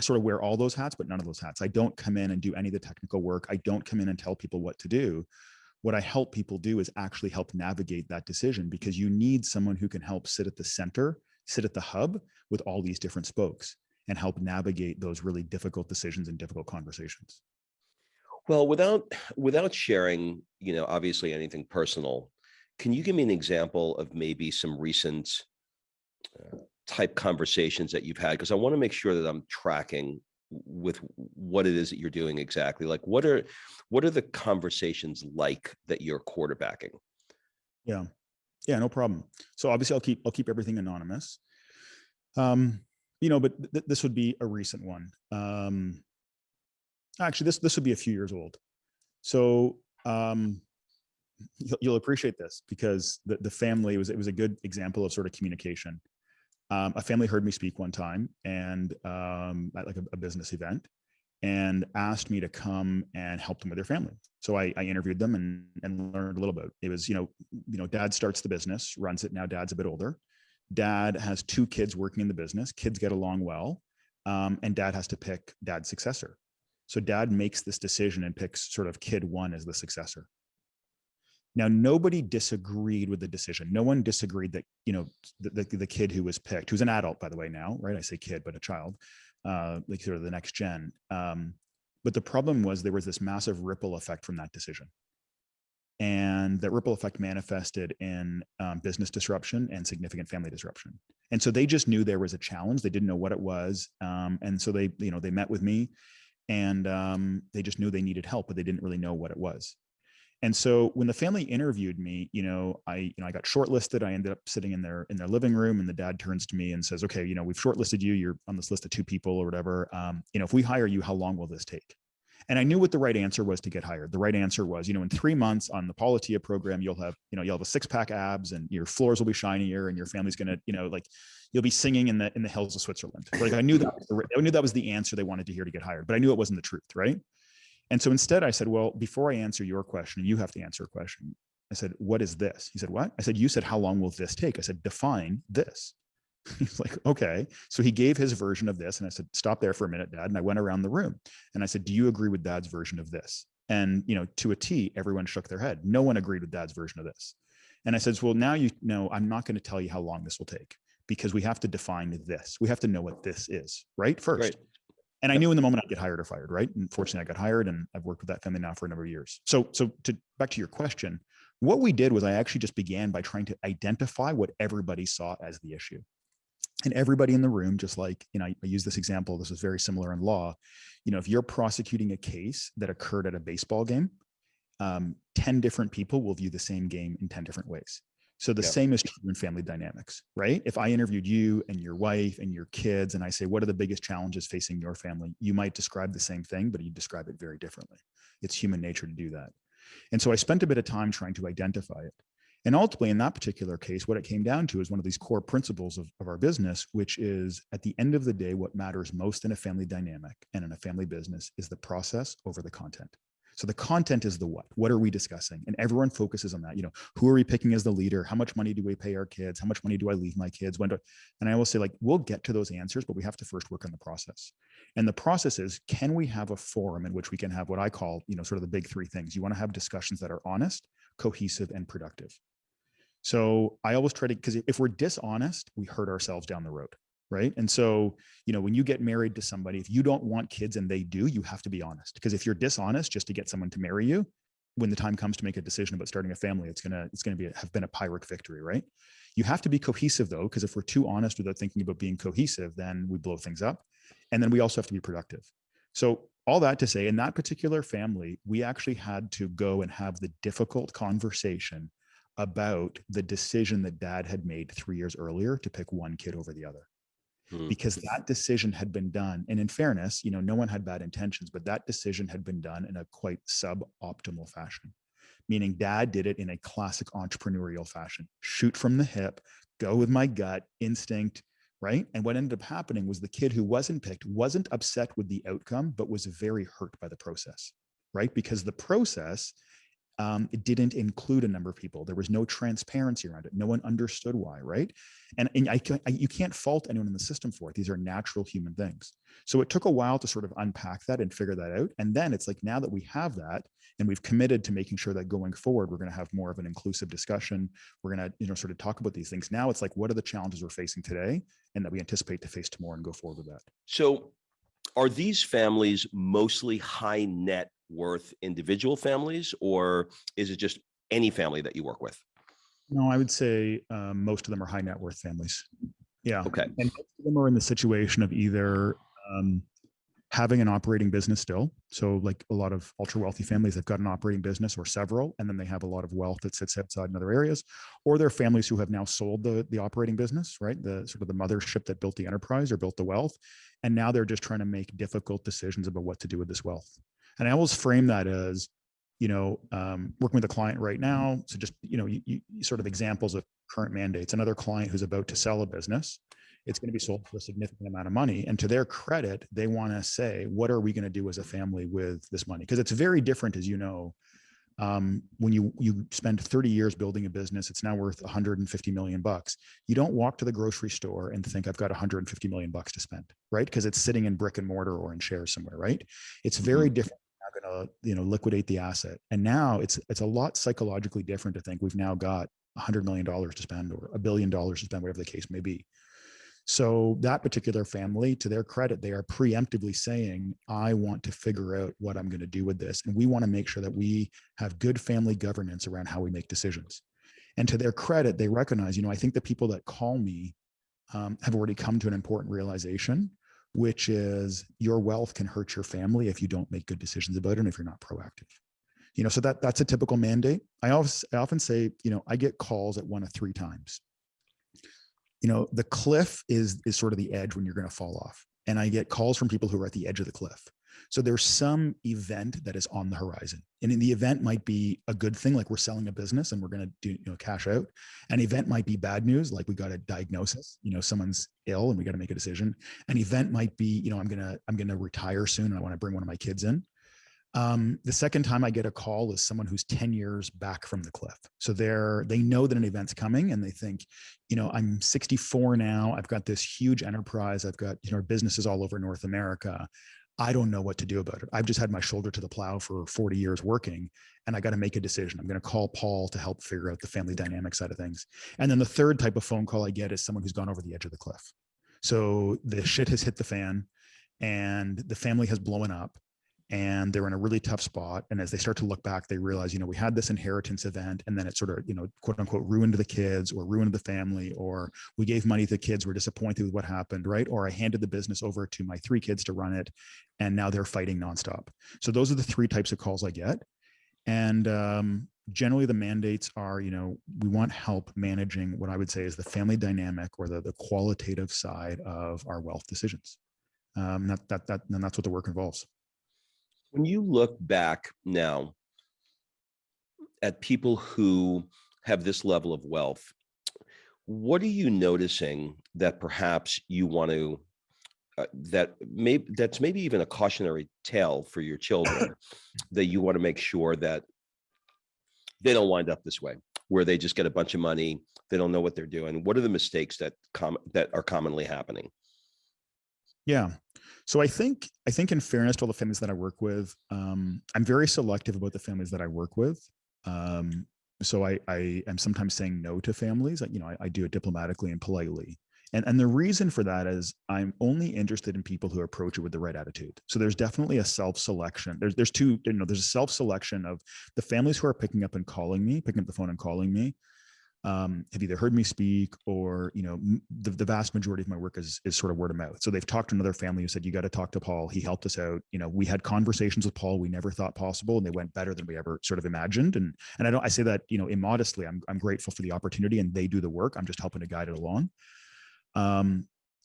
sort of wear all those hats, but none of those hats. I don't come in and do any of the technical work. I don't come in and tell people what to do. What I help people do is actually help navigate that decision, because you need someone who can help sit at the center, sit at the hub with all these different spokes, and help navigate those really difficult decisions and difficult conversations. Well, without sharing, obviously anything personal, can you give me an example of maybe some recent type conversations that you've had? Because I want to make sure that I'm tracking with what it is that you're doing exactly. Like, what are the conversations like that you're quarterbacking? Yeah, no problem. So obviously I'll keep everything anonymous. But this would be a recent one. Actually, this would be a few years old. So you'll appreciate this because the family it was a good example of sort of communication. A family heard me speak one time and at a business event, and asked me to come and help them with their family. So I interviewed them and learned a little bit. It was, dad starts the business, runs it. Now dad's a bit older. Dad has two kids working in the business. Kids get along well. And dad has to pick dad's successor. So dad makes this decision and picks sort of kid one as the successor. Now, nobody disagreed with the decision. No one disagreed that, the kid who was picked, who's an adult, by the way, now, right? I say kid, but a child, like sort of the next gen. But the problem was there was this massive ripple effect from that decision. And that ripple effect manifested in business disruption and significant family disruption. And so they just knew there was a challenge. They didn't know what it was. And so they met with me, and they just knew they needed help, but they didn't really know what it was. And so when the family interviewed me, I got shortlisted. I ended up sitting in their living room, and the dad turns to me and says, "Okay, we've shortlisted you. You're on this list of 2 people or whatever. If we hire you, how long will this take?" And I knew what the right answer was to get hired. The right answer was, in 3 months on the Paul Attia program, you'll have a 6-pack abs, and your floors will be shinier, and your family's going to, you'll be singing in the hills of Switzerland. Like I knew that was the answer they wanted to hear to get hired, but I knew it wasn't the truth, right? And so instead I said, well, before I answer your question, you have to answer a question. I said, what is this? He said, what? I said, you said, how long will this take? I said, define this. He's like, okay. So he gave his version of this. And I said, stop there for a minute, Dad. And I went around the room and I said, do you agree with Dad's version of this? And, to a T, everyone shook their head. No one agreed with Dad's version of this. And I said, well, now I'm not going to tell you how long this will take, because we have to define this. We have to know what this is, right? First. Right. And I knew in the moment I'd get hired or fired, right? And fortunately I got hired, and I've worked with that family now for a number of years. So back to your question, what we did was I actually just began by trying to identify what everybody saw as the issue. And everybody in the room, just like, I use this example, this is very similar in law. If you're prosecuting a case that occurred at a baseball game, 10 different people will view the same game in 10 different ways. So the same is true in family dynamics, right? If I interviewed you and your wife and your kids, and I say, what are the biggest challenges facing your family? You might describe the same thing, but you describe it very differently. It's human nature to do that. And so I spent a bit of time trying to identify it. And ultimately, in that particular case, what it came down to is one of these core principles of our business, which is, at the end of the day, what matters most in a family dynamic and in a family business is the process over the content. So the content is the what. What are we discussing? And everyone focuses on that. Who are we picking as the leader? How much money do we pay our kids? How much money do I leave my kids? And I will say, we'll get to those answers, but we have to first work on the process. And the process is, can we have a forum in which we can have what I call, sort of the big 3 things? You want to have discussions that are honest, cohesive, and productive. So I always try to, because if we're dishonest, we hurt ourselves down the road. Right. And so, when you get married to somebody, if you don't want kids and they do, you have to be honest. Because if you're dishonest just to get someone to marry you, when the time comes to make a decision about starting a family, it's going to have been a Pyrrhic victory. Right. You have to be cohesive, though, because if we're too honest without thinking about being cohesive, then we blow things up. And then we also have to be productive. So all that to say, in that particular family, we actually had to go and have the difficult conversation about the decision that Dad had made 3 years earlier to pick one kid over the other. Because that decision had been done. And in fairness, no one had bad intentions, but that decision had been done in a quite suboptimal fashion, meaning Dad did it in a classic entrepreneurial fashion, shoot from the hip, go with my gut instinct, right? And what ended up happening was the kid who wasn't picked wasn't upset with the outcome, but was very hurt by the process, right? Because the process, it didn't include a number of people. There was no transparency around it. No one understood why, right? And you can't fault anyone in the system for it. These are natural human things. So it took a while to sort of unpack that and figure that out. And then it's like, now that we have that, and we've committed to making sure that going forward, we're going to have more of an inclusive discussion. We're going to, sort of talk about these things. Now it's like, what are the challenges we're facing today and that we anticipate to face tomorrow, and go forward with that? So are these families mostly high net worth individual families, or is it just any family that you work with? No, I would say most of them are high net worth families. Yeah. Okay. And most of them are in the situation of either having an operating business still. So like a lot of ultra wealthy families, they've got an operating business or several, and then they have a lot of wealth that sits outside in other areas, or they're families who have now sold the operating business, right? The sort of the mothership that built the enterprise or built the wealth. And now they're just trying to make difficult decisions about what to do with this wealth. And I always frame that as, working with a client right now. So just, you sort of examples of current mandates. Another client who's about to sell a business, it's going to be sold for a significant amount of money. And to their credit, they want to say, what are we going to do as a family with this money? Because it's very different, as you know, when you spend 30 years building a business, it's now worth 150 million bucks. You don't walk to the grocery store and think, I've got 150 million bucks to spend, right? Because it's sitting in brick and mortar or in shares somewhere, right? It's very different. Now going liquidate the asset. And now it's a lot psychologically different to think we've now got $100 million to spend or $1 billion to spend, whatever the case may be. So that particular family, to their credit, they are preemptively saying, I want to figure out what I'm going to do with this. And we want to make sure that we have good family governance around how we make decisions. And to their credit, they recognize, I think the people that call me have already come to an important realization, which is your wealth can hurt your family if you don't make good decisions about it and if you're not proactive. So that's a typical mandate. I often say, I get calls at 1 of 3 times. The cliff is sort of the edge when you're going to fall off. And I get calls from people who are at the edge of the cliff. So there's some event that is on the horizon. And in the event might be a good thing, like we're selling a business and we're going to do, cash out. An event might be bad news, like we got a diagnosis, someone's ill and we got to make a decision. An event might be, I'm going to retire soon and I want to bring one of my kids in. The second time I get a call is someone who's 10 years back from the cliff. So they know that an event's coming and they think, I'm 64 now. I've got this huge enterprise. I've got, businesses all over North America. I don't know what to do about it. I've just had my shoulder to the plow for 40 years working and I got to make a decision. I'm going to call Paul to help figure out the family dynamic side of things. And then the third type of phone call I get is someone who's gone over the edge of the cliff. So the shit has hit the fan and the family has blown up and they're in a really tough spot. And as they start to look back, they realize, we had this inheritance event and then it sort of, quote unquote, ruined the kids or ruined the family, or we gave money to the kids, we're disappointed with what happened, right? Or I handed the business over to my 3 kids to run it and now they're fighting nonstop. So those are the 3 types of calls I get. And generally the mandates are, we want help managing what I would say is the family dynamic or the qualitative side of our wealth decisions. And that's what the work involves. When you look back now at people who have this level of wealth, what are you noticing that perhaps you want to, that's maybe even a cautionary tale for your children that you want to make sure that they don't wind up this way, where they just get a bunch of money, they don't know what they're doing? What are the mistakes that are commonly happening? Yeah. So I think in fairness to all the families that I work with, I'm very selective about the families that I work with. So I am sometimes saying no to families. I do it diplomatically and politely. And the reason for that is I'm only interested in people who approach it with the right attitude. So there's definitely a self-selection. There's a self-selection of the families who are picking up the phone and calling me. Have either heard me speak or, the vast majority of my work is sort of word of mouth. So they've talked to another family who said, you got to talk to Paul. He helped us out. We had conversations with Paul we never thought possible and they went better than we ever sort of imagined. And I say that, immodestly, I'm grateful for the opportunity and they do the work. I'm just helping to guide it along.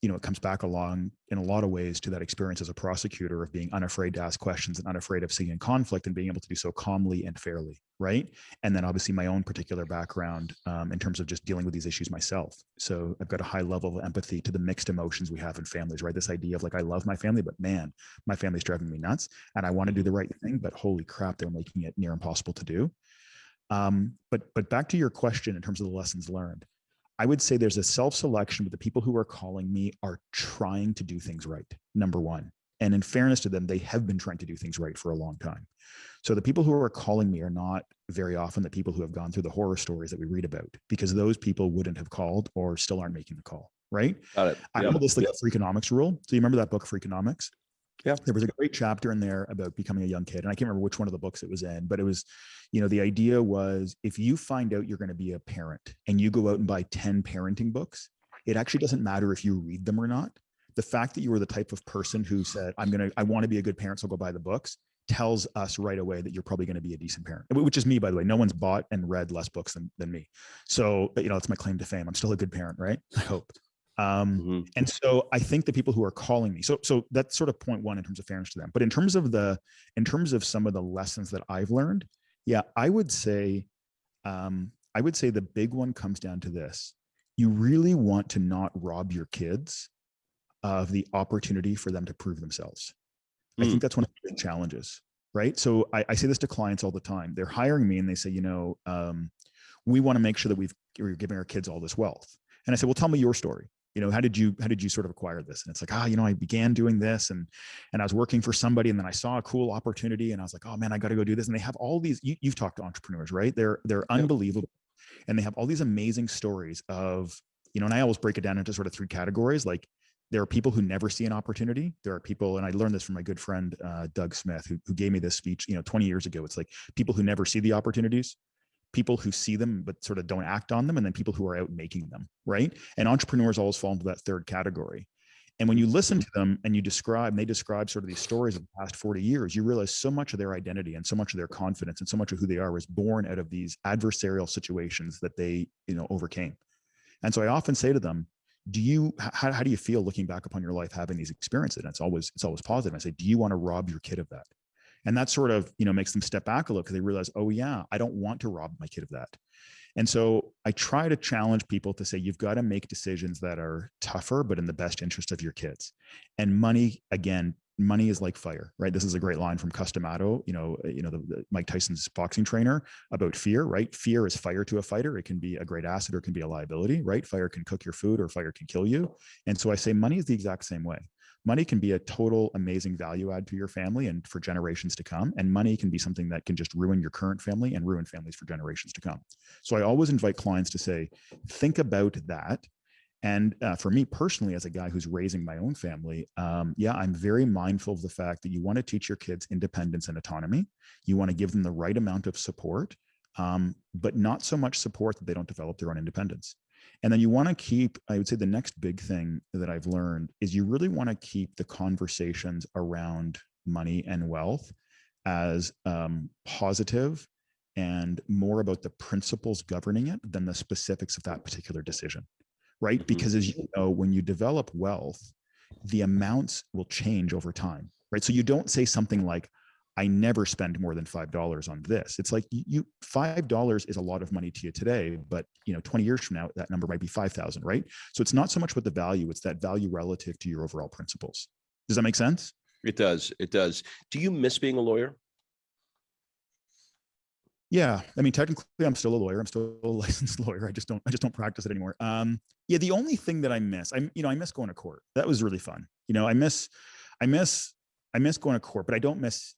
It comes back along in a lot of ways to that experience as a prosecutor of being unafraid to ask questions and unafraid of seeing conflict and being able to do so calmly and fairly, right? And then obviously my own particular background in terms of just dealing with these issues myself. So I've got a high level of empathy to the mixed emotions we have in families, right? This idea of like, I love my family, but man, my family's driving me nuts and I want to do the right thing, but holy crap, they're making it near impossible to do. But back to your question in terms of the lessons learned, I would say there's a self-selection, but the people who are calling me are trying to do things right, number one. And in fairness to them, they have been trying to do things right for a long time. So the people who are calling me are not very often the people who have gone through the horror stories that we read about, because those people wouldn't have called or still aren't making the call, right? Got it. I call this like a Freakonomics rule. So you remember that book, Freakonomics? Yeah. There was a great chapter in there about becoming a young kid. And I can't remember which one of the books it was in, but it was, the idea was if you find out you're going to be a parent and you go out and buy 10 parenting books, it actually doesn't matter if you read them or not. The fact that you were the type of person who said, I want to be a good parent, so I'll go buy the books, tells us right away that you're probably going to be a decent parent, which is me, by the way. No one's bought and read less books than me. So, it's my claim to fame. I'm still a good parent, right? I hope. And so I think the people who are calling me, so that's sort of point one in terms of fairness to them. But in terms of some of the lessons that I've learned, yeah, I would say the big one comes down to this. You really want to not rob your kids of the opportunity for them to prove themselves. I think that's one of the big challenges, right? So I say this to clients all the time. They're hiring me and they say, we want to make sure that we're giving our kids all this wealth. And I say, well, tell me your story. how did you sort of acquire this? And it's like, I began doing this and I was working for somebody, and then I saw a cool opportunity and I was like, oh man, I got to go do this. And they have all these, you've talked to entrepreneurs, right? They're unbelievable. And they have all these amazing stories of, and I always break it down into sort of three categories. Like, there are people who never see an opportunity. There are people, and I learned this from my good friend, Doug Smith, who gave me this speech, 20 years ago. It's like people who never see the opportunities, people who see them but sort of don't act on them, and then people who are out making them, right? And entrepreneurs always fall into that third category. And when you listen to them and they describe sort of these stories of the past 40 years, you realize so much of their identity and so much of their confidence and so much of who they are is born out of these adversarial situations that they, overcame. And so I often say to them, how do you feel looking back upon your life having these experiences? And it's always positive. I say, do you want to rob your kid of that? And that sort of, makes them step back a little, because they realize, oh yeah, I don't want to rob my kid of that. And so I try to challenge people to say, you've got to make decisions that are tougher, but in the best interest of your kids. And money is like fire, right? This is a great line from Customato, the Mike Tyson's boxing trainer, about fear, right? Fear is fire to a fighter. It can be a great asset or it can be a liability, right? Fire can cook your food or fire can kill you. And so I say money is the exact same way. Money can be a total amazing value add to your family and for generations to come. And money can be something that can just ruin your current family and ruin families for generations to come. So I always invite clients to say, think about that. And for me personally, as a guy who's raising my own family, I'm very mindful of the fact that you want to teach your kids independence and autonomy. You want to give them the right amount of support, but not so much support that they don't develop their own independence. And then you want to keep, I would say the next big thing that I've learned is you really want to keep the conversations around money and wealth as positive and more about the principles governing it than the specifics of that particular decision, right? Because as you know, when you develop wealth, the amounts will change over time, right? So you don't say something like, I never spend more than $5 on this. It's like $5 is a lot of money to you today, but 20 years from now, that number might be 5,000, right? So it's not so much what the value, it's that value relative to your overall principles. Does that make sense? It does. It does. Do you miss being a lawyer? Yeah. I mean, technically I'm still a lawyer. I'm still a licensed lawyer. I just don't practice it anymore. The only thing that I miss, I miss going to court. That was really fun. I miss going to court, but I don't miss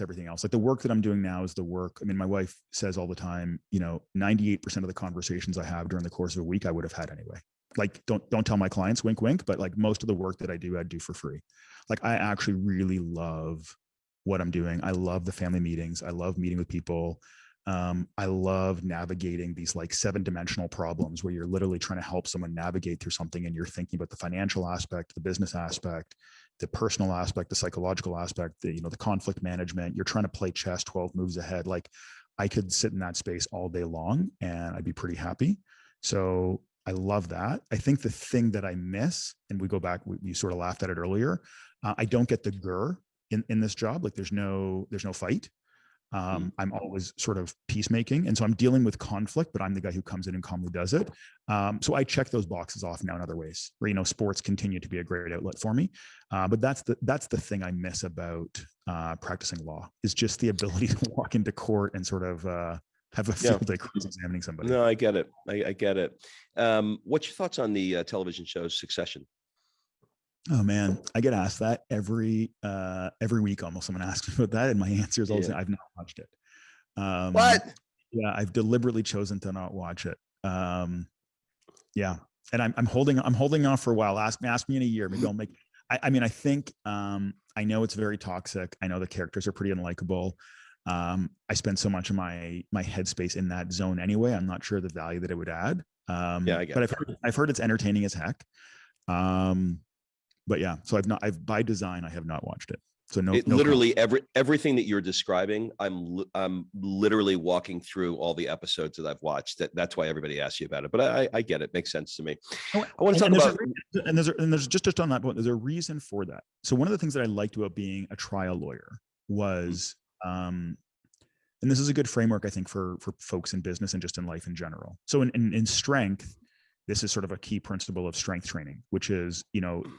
everything else. Like the work that I'm doing now is the work. I mean, my wife says all the time, 98% of the conversations I have during the course of a week, I would have had anyway. Like, don't tell my clients, wink, wink, but like most of the work that I do for free. Like I actually really love what I'm doing. I love the family meetings. I love meeting with people. I love navigating these like 7-dimensional problems where you're literally trying to help someone navigate through something and you're thinking about the financial aspect, the business aspect, the personal aspect, the psychological aspect, the conflict management. You're trying to play chess 12 moves ahead. Like I could sit in that space all day long and I'd be pretty happy. So I love that. I think the thing that I miss, and we go back, we sort of laughed at it earlier. I don't get the grr in this job. Like there's no fight. I'm always sort of peacemaking. And so I'm dealing with conflict, but I'm the guy who comes in and calmly does it. So I check those boxes off now in other ways where, sports continue to be a great outlet for me. But that's the thing I miss about practicing law is just the ability to walk into court and sort of have a field day cross-examining somebody. No, I get it. I get it. What's your thoughts on the television show Succession? Oh man, I get asked that every week. Almost someone asks me about that, and my answer is always, I've not watched it. What? Yeah, I've deliberately chosen to not watch it. Yeah, and I'm holding off for a while. Ask me in a year. Maybe I'll make. I think I know it's very toxic. I know the characters are pretty unlikable. I spend so much of my headspace in that zone anyway. I'm not sure the value that it would add. I get it. I've heard it's entertaining as heck. But yeah, so by design, I have not watched it. So no literally everything that you're describing, I'm literally walking through all the episodes that I've watched. That's why everybody asks you about it. But I get it. Makes sense to me. I want to talk about, and there's just on that point, there's a reason for that. So one of the things that I liked about being a trial lawyer was, and this is a good framework, I think, for folks in business and just in life in general. So in strength, this is sort of a key principle of strength training, which is,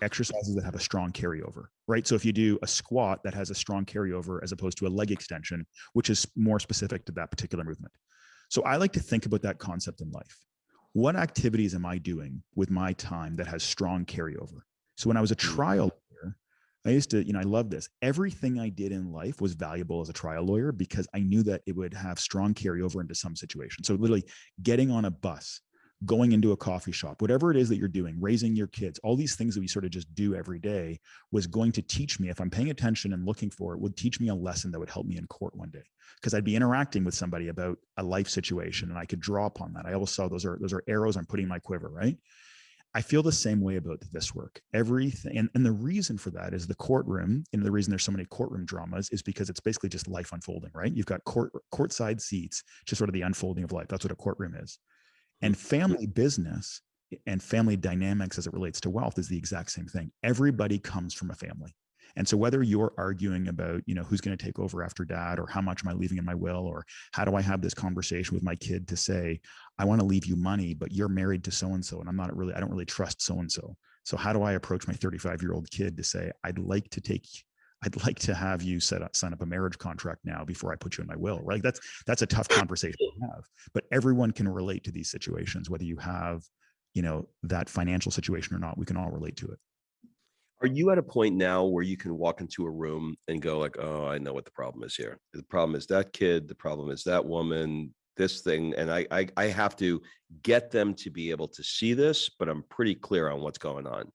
exercises that have a strong carryover, right? So if you do a squat that has a strong carryover as opposed to a leg extension, which is more specific to that particular movement. So I like to think about that concept in life. what activities am I doing with my time that has strong carryover? So when I was a trial lawyer, I used to, I love this. Everything I did in life was valuable as a trial lawyer because I knew that it would have strong carryover into some situation. So literally getting on a bus, going into a coffee shop, whatever it is that you're doing, raising your kids, all these things that we sort of just do every day was going to teach me, if I'm paying attention and looking for it, would teach me a lesson that would help me in court one day. Because I'd be interacting with somebody about a life situation and I could draw upon that. I always saw those are arrows I'm putting in my quiver, right? I feel the same way about this work. Everything, and the reason for that is the courtroom, and the reason there's so many courtroom dramas is because it's basically just life unfolding, right? You've got courtside seats, just sort of the unfolding of life. That's what a courtroom is. And family business and family dynamics as it relates to wealth is the exact same thing. Everybody comes from a family. And so whether you're arguing about, who's going to take over after dad, or how much am I leaving in my will, or how do I have this conversation with my kid to say, I want to leave you money, but you're married to so-and-so, and I don't really trust so-and-so. So how do I approach my 35-year-old kid to say, I'd like to have you sign up a marriage contract now before I put you in my will, right? That's a tough conversation to have, but everyone can relate to these situations, whether you have, that financial situation or not. We can all relate to it. Are you at a point now where you can walk into a room and go like, oh, I know what the problem is here. The problem is that kid. The problem is that woman, this thing. And I have to get them to be able to see this, but I'm pretty clear on what's going on.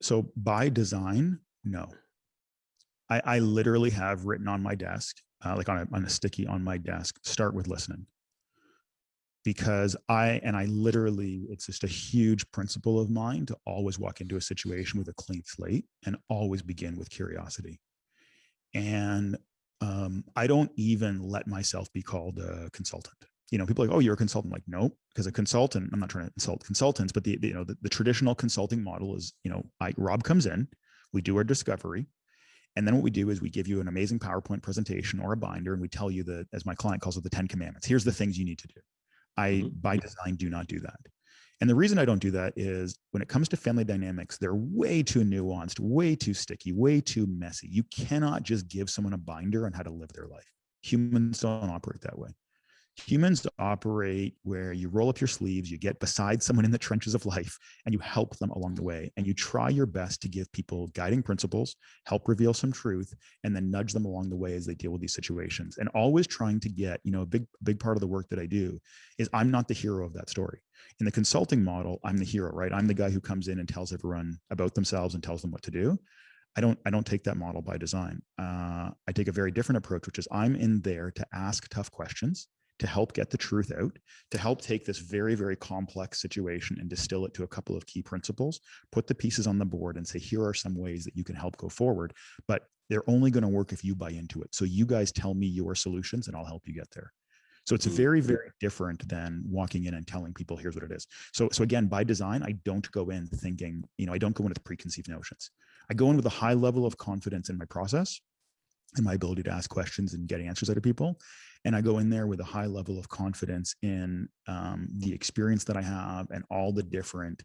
So by design, no. I literally have written on my desk, like on a sticky on my desk, start with listening. Because I literally, it's just a huge principle of mine to always walk into a situation with a clean slate and always begin with curiosity. And I don't even let myself be called a consultant. People are like, oh, you're a consultant. I'm like, no, because a consultant, I'm not trying to insult consultants, but the traditional consulting model is, Rob comes in, we do our discovery. And then what we do is we give you an amazing PowerPoint presentation or a binder, and we tell you as my client calls it, the 10 commandments. Here's the things you need to do. I, by design, do not do that. And the reason I don't do that is when it comes to family dynamics, they're way too nuanced, way too sticky, way too messy. You cannot just give someone a binder on how to live their life. Humans don't operate that way. Humans operate where you roll up your sleeves, you get beside someone in the trenches of life, and you help them along the way. And you try your best to give people guiding principles, help reveal some truth, and then nudge them along the way as they deal with these situations. And always trying to get, a big part of the work that I do is I'm not the hero of that story. In the consulting model, I'm the hero, right? I'm the guy who comes in and tells everyone about themselves and tells them what to do. I don't take that model by design. I take a very different approach, which is I'm in there to ask tough questions, to help get the truth out, to help take this very, very complex situation and distill it to a couple of key principles, put the pieces on the board and say, here are some ways that you can help go forward, but they're only going to work if you buy into it. So you guys tell me your solutions and I'll help you get there. So it's very, very different than walking in and telling people, here's what it is. So again, by design, I don't go in thinking, I don't go in with preconceived notions. I go in with a high level of confidence in my process and my ability to ask questions and get answers out of people. And I go in there with a high level of confidence in the experience that I have and all the different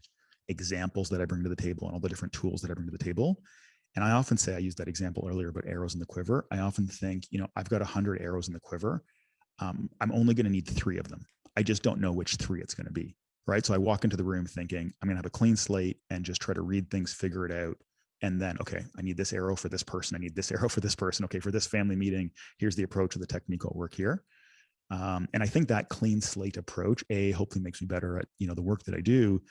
examples that I bring to the table and all the different tools that I bring to the table. And I often say, I used that example earlier about arrows in the quiver. I often think, I've got 100 arrows in the quiver. I'm only going to need 3 of them. I just don't know which 3 it's going to be. Right. So I walk into the room thinking I'm going to have a clean slate and just try to read things, figure it out. And then, okay, I need this arrow for this person. I need this arrow for this person. Okay, for this family meeting, here's the approach of the technique will work here. And I think that clean slate approach, A, hopefully makes me better at, the work that I do.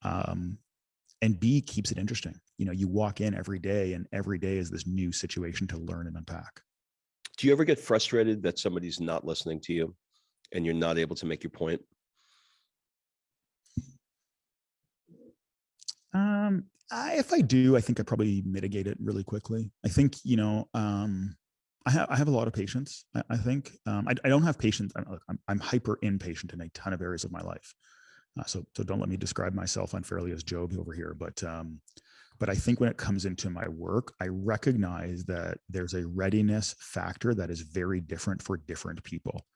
And B, keeps it interesting. You walk in every day and every day is this new situation to learn and unpack. Do you ever get frustrated that somebody's not listening to you and you're not able to make your point? If I do, I think I probably mitigate it really quickly. I think, I have a lot of patience. I think I don't have patience. I'm hyper impatient in a ton of areas of my life. So don't let me describe myself unfairly as Job over here. But I think when it comes into my work, I recognize that there's a readiness factor that is very different for different people.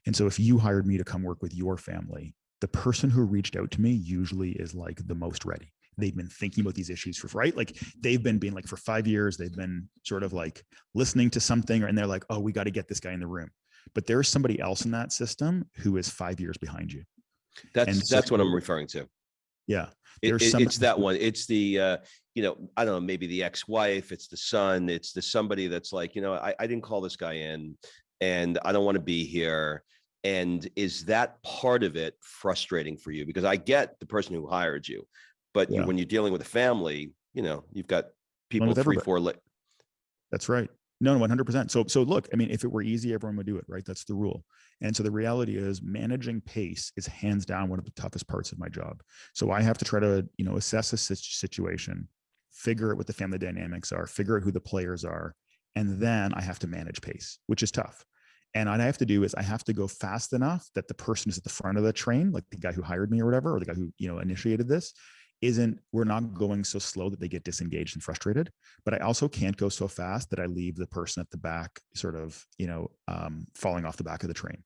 And so if you hired me to come work with your family, the person who reached out to me usually is like the most ready. They've been thinking about these issues right? Like they've been being like for 5 years, they've been sort of like listening to something and they're like, oh, we got to get this guy in the room. But there's somebody else in that system who is 5 years behind you. And That's what I'm so, referring to. yeah, there's It's somebody that who, one. It's the I don't know, maybe the ex-wife, it's the son, it's the somebody that's like, I didn't call this guy in and I don't want to be here. And is that part of it frustrating for you? Because I get the person who hired you, but yeah, when you're dealing with a family, you've got one people with three, everybody. four. That's right. No, 100%. So look, I mean, if it were easy, everyone would do it, right? That's the rule. And so the reality is managing pace is hands down one of the toughest parts of my job. So I have to try to, assess a situation, figure out what the family dynamics are, figure out who the players are, and then I have to manage pace, which is tough. And what I have to do is I have to go fast enough that the person who's at the front of the train, like the guy who hired me or whatever, or the guy who, initiated this, we're not going so slow that they get disengaged and frustrated, but I also can't go so fast that I leave the person at the back sort of, falling off the back of the train.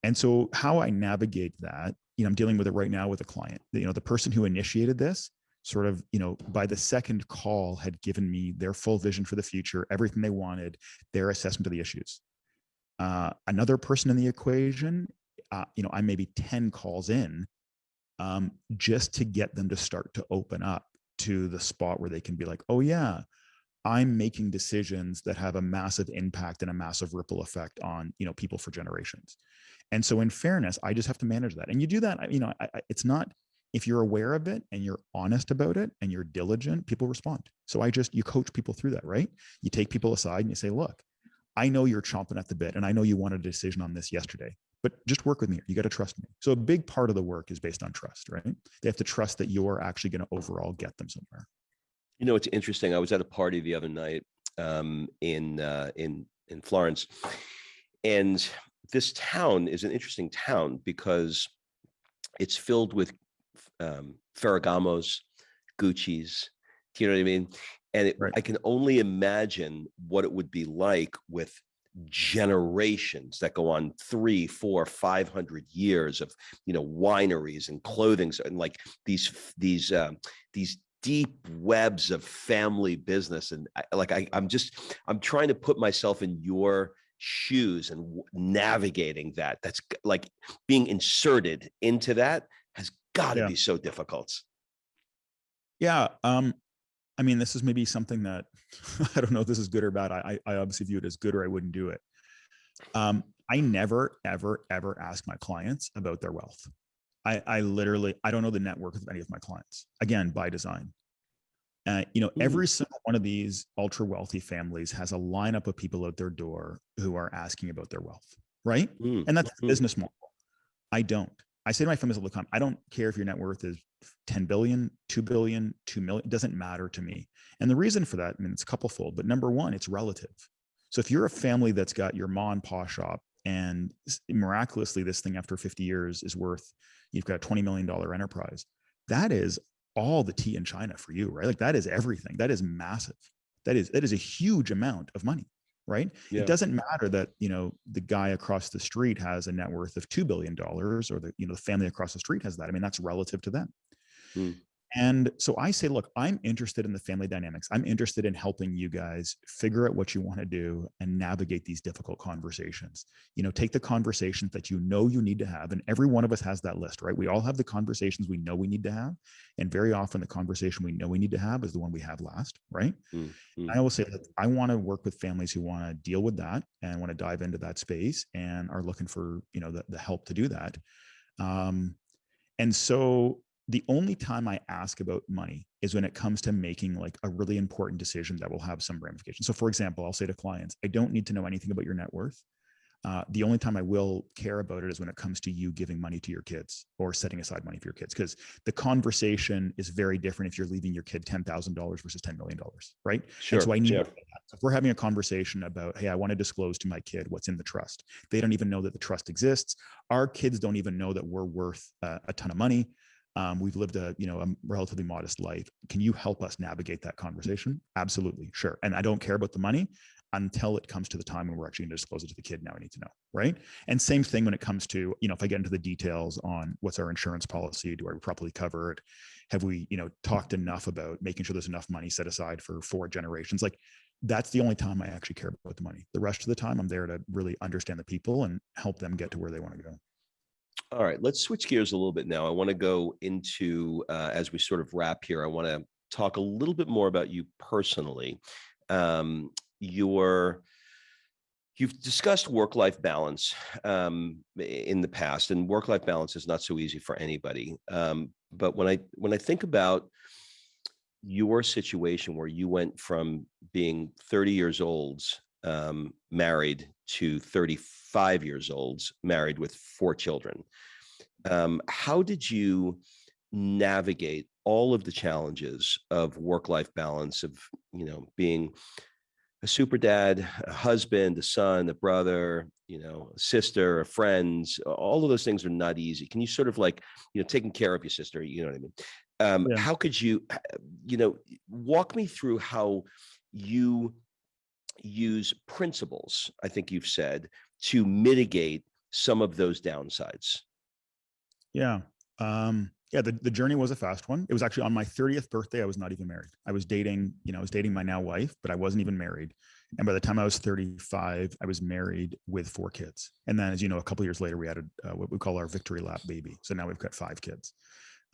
And so how I navigate that, I'm dealing with it right now with a client. The person who initiated this sort of, by the second call had given me their full vision for the future, everything they wanted, their assessment of the issues. Another person in the equation, I'm maybe 10 calls in, just to get them to start to open up to the spot where they can be like, oh yeah, I'm making decisions that have a massive impact and a massive ripple effect on, people for generations. And so in fairness, I just have to manage that. And you do that, it's not, if you're aware of it and you're honest about it and you're diligent, people respond. So you coach people through that, right? You take people aside and you say, look, I know you're chomping at the bit and I know you wanted a decision on this yesterday, but just work with me. You got to trust me. So a big part of the work is based on trust, right? They have to trust that you're actually going to overall get them somewhere. It's interesting. I was at a party the other night in Florence, and this town is an interesting town because it's filled with Ferragamos, Gucci's. Do you know what I mean? And Right. I can only imagine what it would be like with generations that go on 300, 400, 500 years of wineries and clothing and like these deep webs of family business. And I'm trying to put myself in your shoes and navigating that. That's like being inserted into that has got to be so difficult. Yeah. I mean, this is maybe something that I don't know if this is good or bad. I obviously view it as good or I wouldn't do it. I never, ever, ever ask my clients about their wealth. I literally, I don't know the net worth of any of my clients, again, by design. Every single one of these ultra wealthy families has a lineup of people out their door who are asking about their wealth, right? And that's the business model. I don't. I say to my families all the time, I don't care if your net worth is 10 billion, 2 billion, 2 million, it doesn't matter to me. And the reason for that, I mean, it's a couple fold, but number one, it's relative. So if you're a family that's got your ma and pa shop and miraculously this thing after 50 years is worth, you've got a $20 million enterprise, that is all the tea in China for you, right? Like that is everything. That is massive. That is a huge amount of money, right? Yeah. It doesn't matter that, the guy across the street has a net worth of $2 billion or the family across the street has that. I mean, that's relative to them. And so I say, look, I'm interested in the family dynamics. I'm interested in helping you guys figure out what you want to do and navigate these difficult conversations. Take the conversations that you need to have. And every one of us has that list, right? We all have the conversations we know we need to have. And very often the conversation we know we need to have is the one we have last, right? I always say that I want to work with families who want to deal with that and want to dive into that space and are looking for, the help to do that. And so the only time I ask about money is when it comes to making like a really important decision that will have some ramifications. So for example, I'll say to clients, I don't need to know anything about your net worth. The only time I will care about it is when it comes to you giving money to your kids or setting aside money for your kids, because the conversation is very different if you're leaving your kid $10,000 versus $10 million, right? Sure. And so I need, if we're having a conversation about, hey, I want to disclose to my kid what's in the trust. They don't even know that the trust exists. Our kids don't even know that we're worth a ton of money. We've lived a relatively modest life. Can you help us navigate that conversation? Absolutely. Sure. And I don't care about the money until it comes to the time when we're actually going to disclose it to the kid. Now I need to know. Right. And same thing when it comes to, if I get into the details on what's our insurance policy, do I properly cover it? Have we, talked enough about making sure there's enough money set aside for 4 generations? Like that's the only time I actually care about the money. The rest of the time I'm there to really understand the people and help them get to where they want to go. All right, let's switch gears a little bit now. I want to go into, as we sort of wrap here, I want to talk a little bit more about you personally. Um, your You've discussed work-life balance in the past, and work-life balance is not so easy for anybody. But when I think about your situation where you went from being 30 years old married to 35 years old married with 4 children, how did you navigate all of the challenges of work-life balance, of being a super dad, a husband, a son, a brother, a sister, a friend? All of those things are not easy. Can you sort of like, taking care of your sister, you know what I mean? Yeah. How could you, walk me through how you use principles, I think you've said, to mitigate some of those downsides? Yeah. Yeah, the journey was a fast one. It was actually on my 30th birthday. I was not even married. I was dating, I was dating my now wife, but I wasn't even married. And by the time I was 35, I was married with 4 kids. And then, as you know, a couple of years later, we added what we call our victory lap baby. So now we've got 5 kids.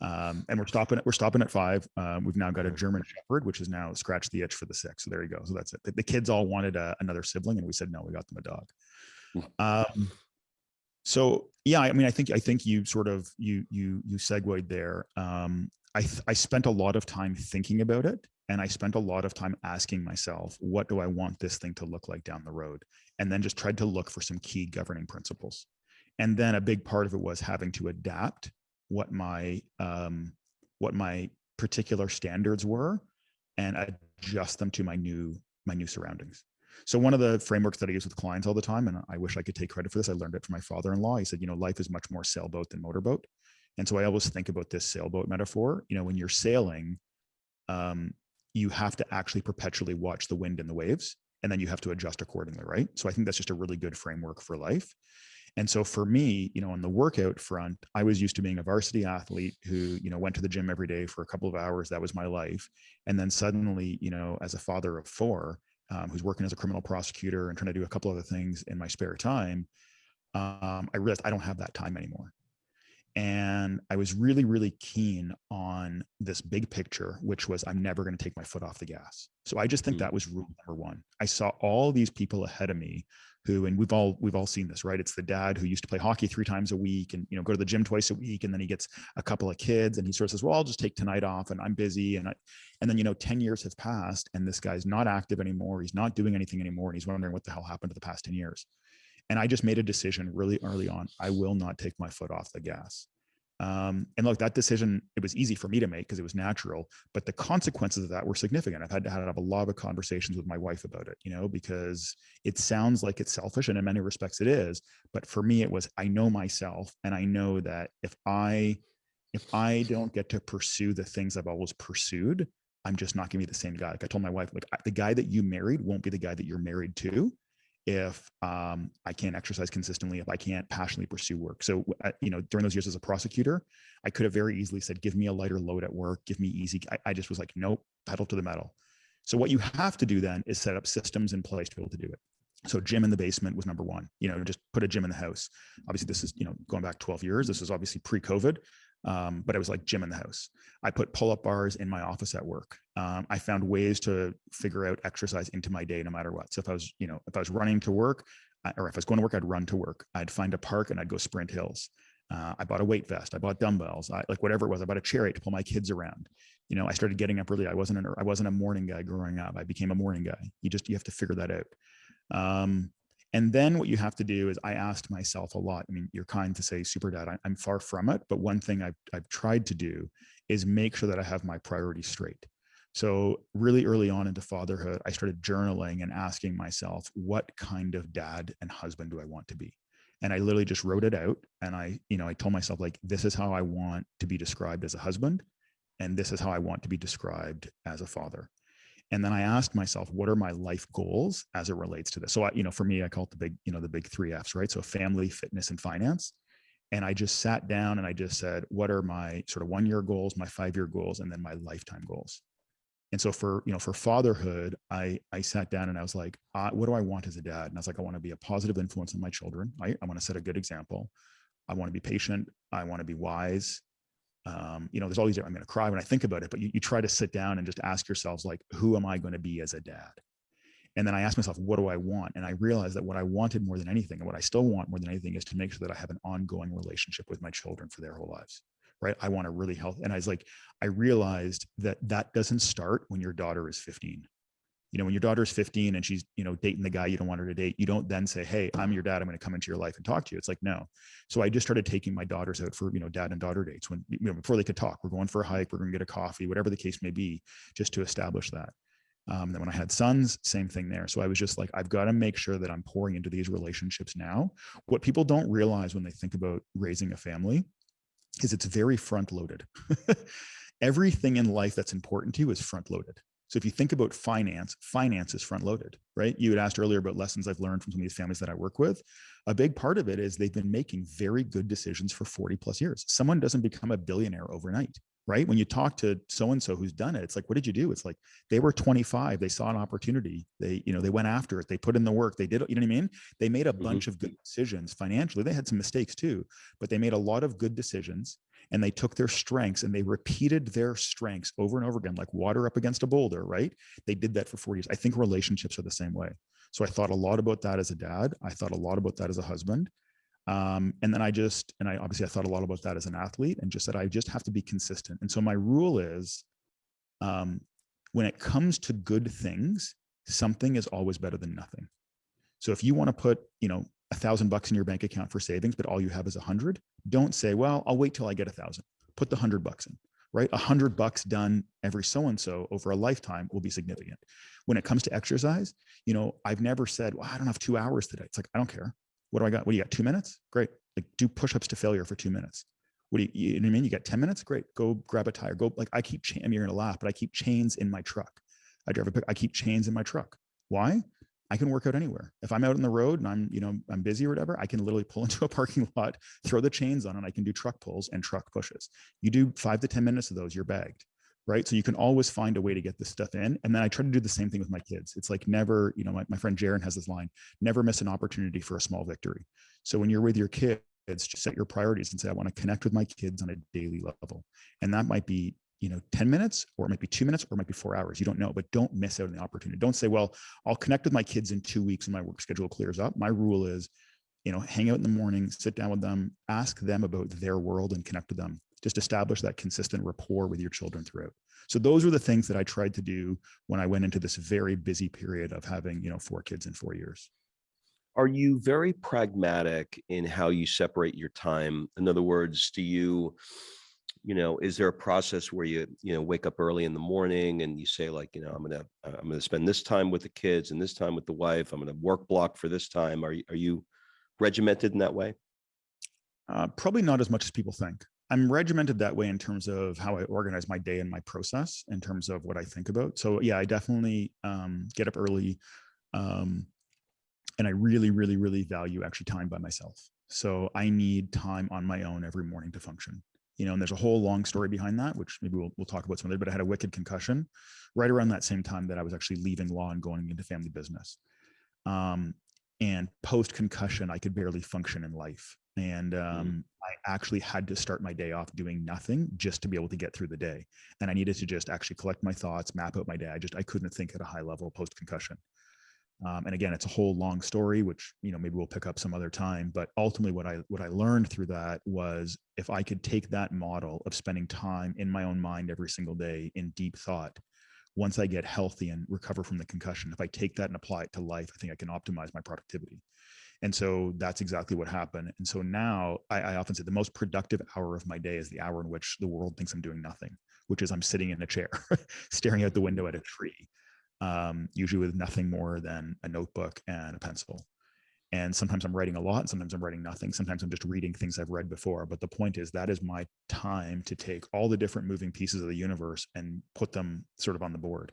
And we're stopping at 5. We've now got a German Shepherd, which has now scratched the itch for the 6. So there you go. So that's it. The kids all wanted another sibling, and we said no. We got them a dog. So yeah, I mean, I think you sort of you segued there. I spent a lot of time thinking about it, and I spent a lot of time asking myself, what do I want this thing to look like down the road? And then just tried to look for some key governing principles. And then a big part of it was having to adapt what my particular standards were and adjust them to my new surroundings. So one of the frameworks that I use with clients all the time, and I wish I could take credit for this, I learned it from my father-in-law. He said, life is much more sailboat than motorboat. And so I always think about this sailboat metaphor. When you're sailing, you have to actually perpetually watch the wind and the waves, and then you have to adjust accordingly, right? So I think that's just a really good framework for life. And so for me, on the workout front, I was used to being a varsity athlete who, went to the gym every day for a couple of hours. That was my life. And then suddenly, as a father of 4, who's working as a criminal prosecutor and trying to do a couple other things in my spare time, I realized I don't have that time anymore. And I was really, really keen on this big picture, which was I'm never going to take my foot off the gas. So I just think that was rule number 1. I saw all these people ahead of me who, and we've all seen this, right? It's the dad who used to play hockey 3 times a week and, go to the gym twice a week. And then he gets a couple of kids and he sort of says, well, I'll just take tonight off and I'm busy. And then, 10 years have passed and this guy's not active anymore. He's not doing anything anymore. And he's wondering what the hell happened to the past 10 years. And I just made a decision really early on. I will not take my foot off the gas. And look, that decision, it was easy for me to make because it was natural, but the consequences of that were significant. I've had to have a lot of conversations with my wife about it, because it sounds like it's selfish, and in many respects it is. But for me, it was, I know myself, and I know that if I don't get to pursue the things I've always pursued, I'm just not gonna be the same guy. Like I told my wife, like the guy that you married won't be the guy that you're married to if I can't exercise consistently, if I can't passionately pursue work. So, during those years as a prosecutor, I could have very easily said, give me a lighter load at work, give me easy. I just was like, nope, pedal to the metal. So what you have to do then is set up systems in place to be able to do it. So gym in the basement was number 1, just put a gym in the house. Obviously this is, going back 12 years, this was obviously pre-COVID. But it was like gym in the house. I put pull-up bars in my office at work. I found ways to figure out exercise into my day, no matter what. So if I was running to work, or if I was going to work, I'd run to work. I'd find a park and I'd go sprint hills. I bought a weight vest. I bought dumbbells. Like whatever it was. I bought a chariot to pull my kids around. I started getting up early. I wasn't a morning guy growing up. I became a morning guy. You have to figure that out. And then what you have to do is, I asked myself a lot. I mean, you're kind to say super dad, I'm far from it. But one thing I've tried to do is make sure that I have my priorities straight. So really early on into fatherhood, I started journaling and asking myself, what kind of dad and husband do I want to be? And I literally just wrote it out. And I told myself, like, this is how I want to be described as a husband. And this is how I want to be described as a father. And then I asked myself, what are my life goals as it relates to this? So, for me, I call it the big 3 F's, right? So family, fitness, and finance. And I just sat down and I just said, what are my sort of 1-year goals, my 5-year goals, and then my lifetime goals? And so for fatherhood, I sat down and I was like, what do I want as a dad? And I was like, I want to be a positive influence on my children. I want to set a good example. I want to be patient. I want to be wise. There's all these, I'm going to cry when I think about it, but you try to sit down and just ask yourselves, like, who am I going to be as a dad? And then I asked myself, what do I want? And I realized that what I wanted more than anything, and what I still want more than anything, is to make sure that I have an ongoing relationship with my children for their whole lives, right? I want a really healthy, and I realized that that doesn't start when your daughter is 15. When your daughter is 15 and she's, dating the guy you don't want her to date, you don't then say, hey, I'm your dad, I'm going to come into your life and talk to you. It's like, no. So I just started taking my daughters out for, dad and daughter dates when, before they could talk. We're going for a hike, we're going to get a coffee, whatever the case may be, just to establish that. Then when I had sons, same thing there. So I was just like, I've got to make sure that I'm pouring into these relationships now. What people don't realize when they think about raising a family is it's very front loaded. Everything in life that's important to you is front loaded. So if you think about finance is front loaded, right? You had asked earlier about lessons I've learned from some of these families that I work with. A big part of it is they've been making very good decisions for 40 plus years. Someone doesn't become a billionaire overnight, right? When you talk to so-and-so who's done it, it's like, what did you do? It's like, they were 25, they saw an opportunity, they went after it, they put in the work, they did, you know what I mean? They made a bunch of good decisions financially. They had some mistakes too, but they made a lot of good decisions. And they took their strengths and they repeated their strengths over and over again, like water up against a boulder, right? They did that for 40 years. I think relationships are the same way. So I thought a lot about that as a dad. I thought a lot about that as a husband. And then I thought a lot about that as an athlete, and just that I just have to be consistent. And so my rule is, when it comes to good things, something is always better than nothing. So if you want to put, $1,000 in your bank account for savings, but all you have is 100, don't say, well, I'll wait till I get 1,000. Put the $100 in, right? $100 done every so-and-so over a lifetime will be significant. When it comes to exercise, I've never said, well, I don't have 2 hours today. It's like, I don't care. What do I got? What do you got? 2 minutes? Great. Like, do push-ups to failure for 2 minutes. You know what I mean? You got 10 minutes? Great. Go grab a tire. Go, like, I keep, you're going to laugh, but I keep chains in my truck. I keep chains in my truck. Why? I can work out anywhere. If I'm out on the road and I'm busy or whatever, I can literally pull into a parking lot, throw the chains on, and I can do truck pulls and truck pushes. You do 5 to 10 minutes of those, you're bagged, right? So you can always find a way to get this stuff in. And then I try to do the same thing with my kids. It's like, never, my friend Jaron has this line, never miss an opportunity for a small victory. So when you're with your kids, just set your priorities and say, I want to connect with my kids on a daily level. And that might be 10 minutes, or it might be 2 minutes, or it might be 4 hours. You don't know, but don't miss out on the opportunity. Don't say, well, I'll connect with my kids in 2 weeks and my work schedule clears up. My rule is, hang out in the morning, sit down with them, ask them about their world and connect with them. Just establish that consistent rapport with your children throughout. So those were the things that I tried to do when I went into this very busy period of having, 4 kids in 4 years. Are you very pragmatic in how you separate your time? In other words, do you, is there a process where you wake up early in the morning and you say, like, I'm gonna spend this time with the kids and this time with the wife. I'm gonna work block for this time. Are you regimented in that way? Probably not as much as people think. I'm regimented that way in terms of how I organize my day and my process in terms of what I think about. So yeah, I definitely get up early. And I really, really, really value actually time by myself. So I need time on my own every morning to function. And there's a whole long story behind that, which maybe we'll talk about someday, but I had a wicked concussion right around that same time that I was actually leaving law and going into family business. And post-concussion, I could barely function in life. And I actually had to start my day off doing nothing just to be able to get through the day. And I needed to just actually collect my thoughts, map out my day. I couldn't think at a high level post-concussion. And again, it's a whole long story, which, maybe we'll pick up some other time. But ultimately what I learned through that was, if I could take that model of spending time in my own mind every single day in deep thought, once I get healthy and recover from the concussion, if I take that and apply it to life, I think I can optimize my productivity. And so that's exactly what happened. And so now I often say the most productive hour of my day is the hour in which the world thinks I'm doing nothing, which is I'm sitting in a chair, staring out the window at a tree. Usually with nothing more than a notebook and a pencil. And sometimes I'm writing a lot, sometimes I'm writing nothing, sometimes I'm just reading things I've read before. But the point is, that is my time to take all the different moving pieces of the universe and put them sort of on the board.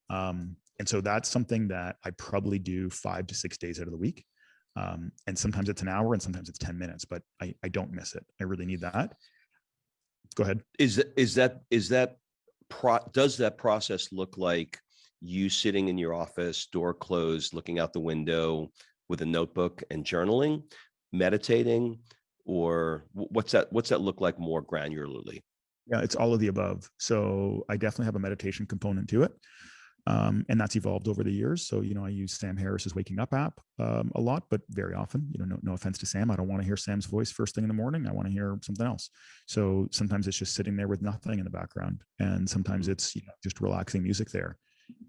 And so that's something that I probably do 5 to 6 days out of the week. And sometimes it's an hour and sometimes it's 10 minutes, but I don't miss it. I really need that. Go ahead. Does that process look like you sitting in your office, door closed, looking out the window with a notebook and journaling, meditating? or what's that look like more granularly? Yeah, it's all of the above. So I definitely have a meditation component to it. And that's evolved over the years. So, I use Sam Harris's Waking Up app a lot, but very often, no offense to Sam. I don't want to hear Sam's voice first thing in the morning. I want to hear something else. So sometimes it's just sitting there with nothing in the background. And sometimes it's just relaxing music there.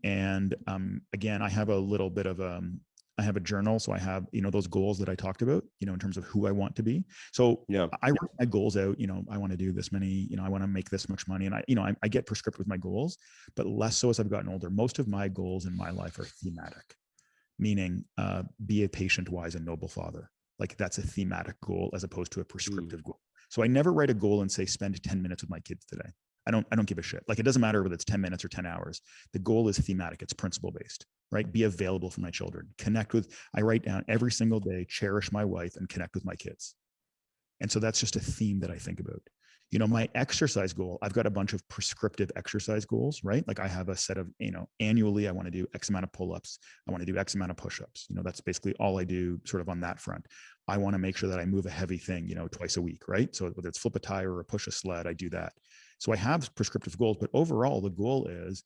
And again, I have a little bit of I have a journal. So I have, those goals that I talked about, in terms of who I want to be. So Yeah. I write my goals out, I want to do this many, I want to make this much money. And I get prescriptive with my goals, but less so as I've gotten older. Most of my goals in my life are thematic, meaning be a patient, wise, and noble father. Like that's a thematic goal as opposed to a prescriptive goal. So I never write a goal and say, spend 10 minutes with my kids today. I don't give a shit. Like it doesn't matter whether it's 10 minutes or 10 hours. The goal is thematic. It's principle based, right? Be available for my children. I write down every single day, cherish my wife and connect with my kids. And so that's just a theme that I think about. My exercise goal, I've got a bunch of prescriptive exercise goals, right? Like I have a set of, annually, I want to do X amount of pull-ups. I want to do X amount of push-ups. That's basically all I do sort of on that front. I want to make sure that I move a heavy thing, twice a week, right? So whether it's flip a tire or push a sled, I do that. So I have prescriptive goals, but overall the goal is,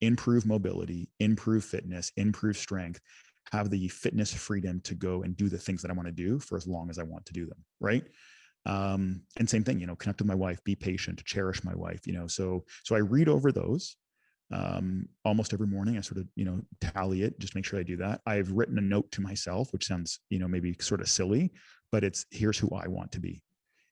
improve mobility, improve fitness, improve strength, have the fitness freedom to go and do the things that I want to do for as long as I want to do them. Right. And same thing, connect with my wife, be patient, cherish my wife, so I read over those almost every morning. I sort of, tally it, just make sure I do that. I've written a note to myself, which sounds, maybe sort of silly, but here's who I want to be.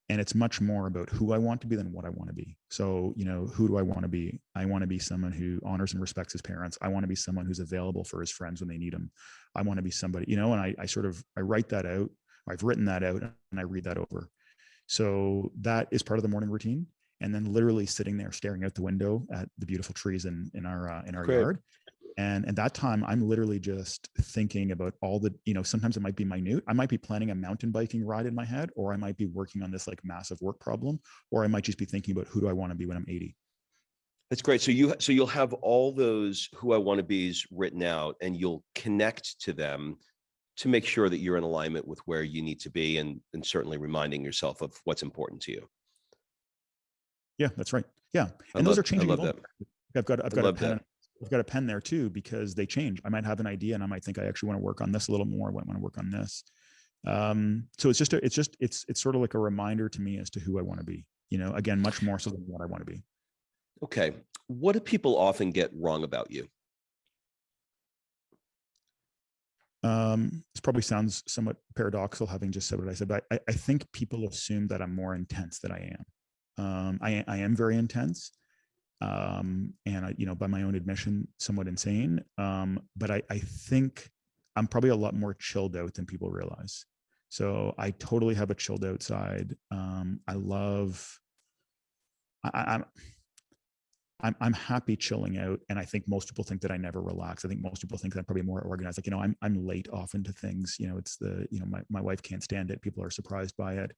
And it's much more about who I want to be than what I want to be. So, who do I want to be? I want to be someone who honors and respects his parents. I want to be someone who's available for his friends when they need him. I want to be somebody, and I write that out. I've written that out and I read that over. So that is part of the morning routine. And then literally sitting there staring out the window at the beautiful trees in our yard. And at that time, I'm literally just thinking about all the, sometimes it might be minute. I might be planning a mountain biking ride in my head, or I might be working on this like massive work problem, or I might just be thinking about who do I want to be when I'm 80. That's great. So you'll have all those who I want to be's written out, and you'll connect to them to make sure that you're in alignment with where you need to be, and certainly reminding yourself of what's important to you. Yeah, that's right. Yeah. And those are changing. I love that. I've got a pen. I've got a pen there too, because they change. I might have an idea and I might think I actually want to work on this a little more. I want to work on this. So it's sort of like a reminder to me as to who I want to be, again, much more so than what I want to be. Okay. What do people often get wrong about you? This probably sounds somewhat paradoxical, having just said what I said, but I think people assume that I'm more intense than I am. I am very intense. And I, by my own admission, somewhat insane. But I think I'm probably a lot more chilled out than people realize. So I totally have a chilled out side. I'm happy chilling out. And I think most people think that I never relax. I think most people think that I'm probably more organized. Like, I'm late often to things, it's my wife can't stand it. People are surprised by it.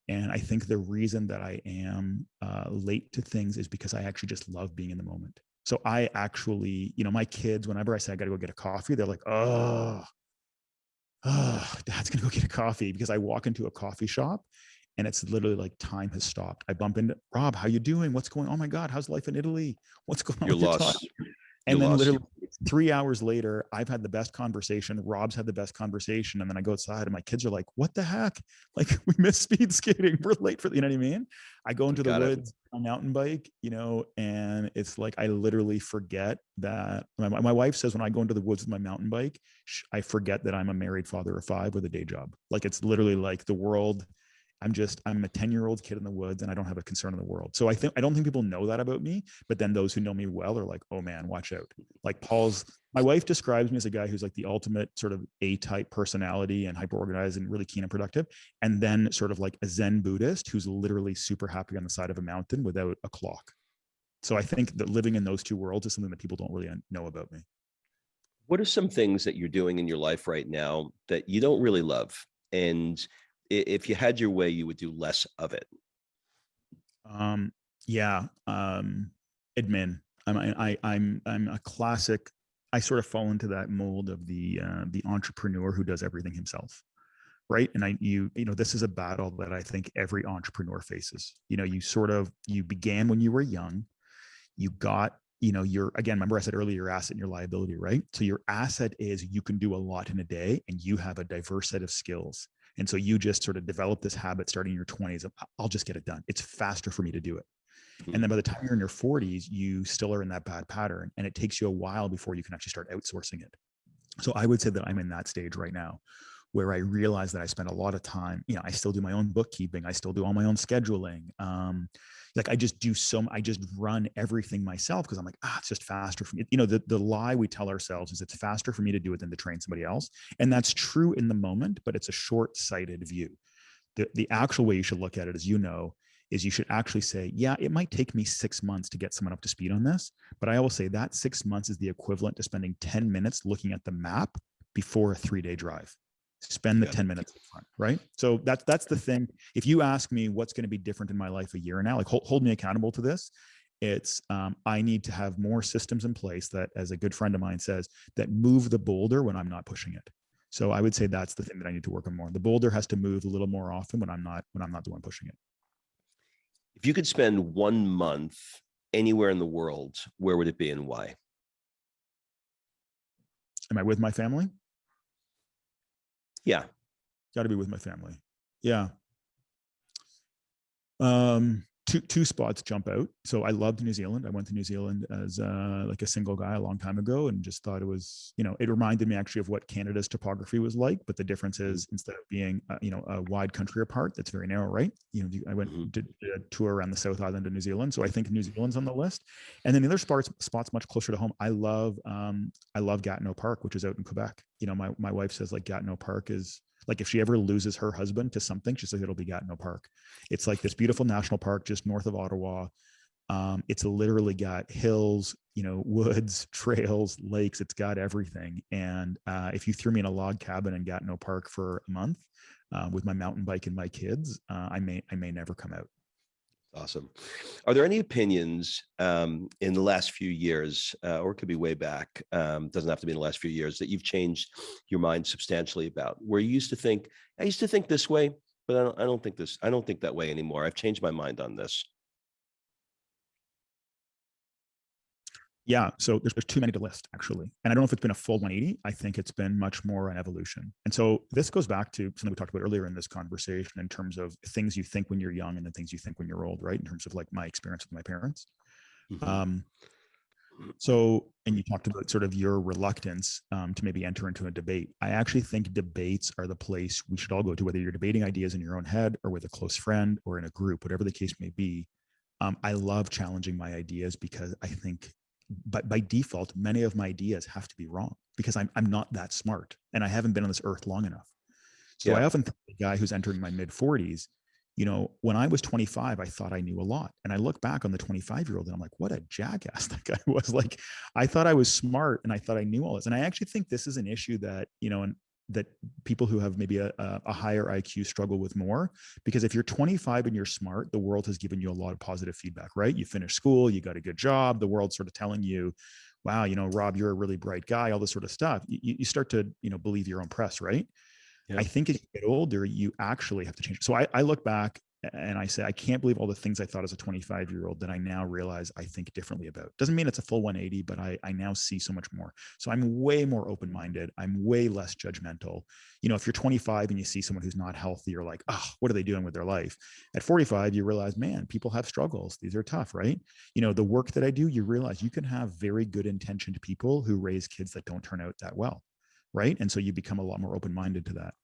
And I think the reason that I am late to things is because I actually just love being in the moment. So I actually, my kids, whenever I say I got to go get a coffee, they're like, oh, Dad's going to go get a coffee, because I walk into a coffee shop and it's literally like time has stopped. I bump into Rob. How you doing? What's going on? Oh my God, how's life in Italy? What's going on? You're lost. And then literally 3 hours later, I've had the best conversation. Rob's had the best conversation. And then I go outside and my kids are like, what the heck? Like, we missed speed skating. We're late for, you know what I mean? I go into the woods on a mountain bike, and it's like, I literally forget that my wife says when I go into the woods with my mountain bike, I forget that I'm a married father of 5 with a day job. Like, it's literally like the world. I'm a 10-year-old kid in the woods and I don't have a concern in the world. So I don't think people know that about me, but then those who know me well are like, oh man, watch out. Like my wife describes me as a guy who's like the ultimate sort of A-type personality and hyper organized and really keen and productive. And then sort of like a Zen Buddhist who's literally super happy on the side of a mountain without a clock. So I think that living in those two worlds is something that people don't really know about me. What are some things that you're doing in your life right now that you don't really love? And if you had your way, you would do less of it? Admin. I'm a classic. I sort of fall into that mold of the entrepreneur who does everything himself. right? And this is a battle that I think every entrepreneur faces. You began when you were young, you got, again, remember I said earlier, your asset and your liability, right? So your asset is you can do a lot in a day and you have a diverse set of skills. And so you just sort of develop this habit starting in your 20s of, I'll just get it done. It's faster for me to do it. And then by the time you're in your 40s, you still are in that bad pattern. And it takes you a while before you can actually start outsourcing it. So I would say that I'm in that stage right now where I realize that I spend a lot of time, I still do my own bookkeeping. I still do all my own scheduling. I just run everything myself because I'm like, it's just faster for me. The lie we tell ourselves is it's faster for me to do it than to train somebody else. And that's true in the moment, but it's a short-sighted view. The actual way you should look at it, as is you should actually say, yeah, it might take me 6 months to get someone up to speed on this. But I will say that 6 months is the equivalent to spending 10 minutes looking at the map before a 3-day drive. Spend the 10 minutes up front, right? So that's the thing. If you ask me what's going to be different in my life a year now, like hold me accountable to this. It's I need to have more systems in place that, as a good friend of mine says, that move the boulder when I'm not pushing it. So I would say that's the thing that I need to work on more. The boulder has to move a little more often when I'm not the one pushing it. If you could spend 1 month anywhere in the world, where would it be and why? Am I with my family? Yeah. Got to be with my family. Yeah. Two spots jump out. So I loved New Zealand. I went to New Zealand as like a single guy a long time ago and just thought it was, it reminded me actually of what Canada's topography was like. But the difference is instead of being, a wide country apart, that's very narrow, right? I went did a tour around the South Island of New Zealand. So I think New Zealand's on the list. And then the other spots much closer to home. I love Gatineau Park, which is out in Quebec. My wife says like Gatineau Park is, like if she ever loses her husband to something, she says it'll be Gatineau Park. It's like this beautiful national park just north of Ottawa. It's literally got hills, woods, trails, lakes. It's got everything. And if you threw me in a log cabin in Gatineau Park for a month with my mountain bike and my kids, I may never come out. Awesome. Are there any opinions in the last few years, or it could be way back, doesn't have to be in the last few years, that you've changed your mind substantially about? Where you used to think, I used to think this way, but I don't think that way anymore. I've changed my mind on this. Yeah, so there's too many to list, actually. And I don't know if it's been a full 180. I think it's been much more an evolution. And so this goes back to something we talked about earlier in this conversation in terms of things you think when you're young and the things you think when you're old, right? In terms of like my experience with my parents. And you talked about sort of your reluctance to maybe enter into a debate. I actually think debates are the place we should all go to, whether you're debating ideas in your own head or with a close friend or in a group, whatever the case may be. I love challenging my ideas because I think by default, many of my ideas have to be wrong because I'm not that smart and I haven't been on this earth long enough. So I often think the guy who's entering my mid 40s, when I was 25, I thought I knew a lot. And I look back on the 25-year-old and I'm like, what a jackass that guy was. Like, I thought I was smart and I thought I knew all this. And I actually think this is an issue that, and that people who have maybe a higher IQ struggle with more, because if you're 25 and you're smart, the world has given you a lot of positive feedback, right? You finished school, you got a good job, the world's sort of telling you, wow, Rob, you're a really bright guy, all this sort of stuff. You start to, believe your own press, right? Yeah. I think as you get older, you actually have to change. So I look back and I say, I can't believe all the things I thought as a 25-year-old that I now realize I think differently about. Doesn't mean it's a full 180, but I now see so much more. So I'm way more open-minded. I'm way less judgmental. If you're 25 and you see someone who's not healthy, you're like, oh, what are they doing with their life? At 45, you realize, man, people have struggles. These are tough, right? The work that I do, you realize you can have very good intentioned people who raise kids that don't turn out that well, right? And so you become a lot more open-minded to that.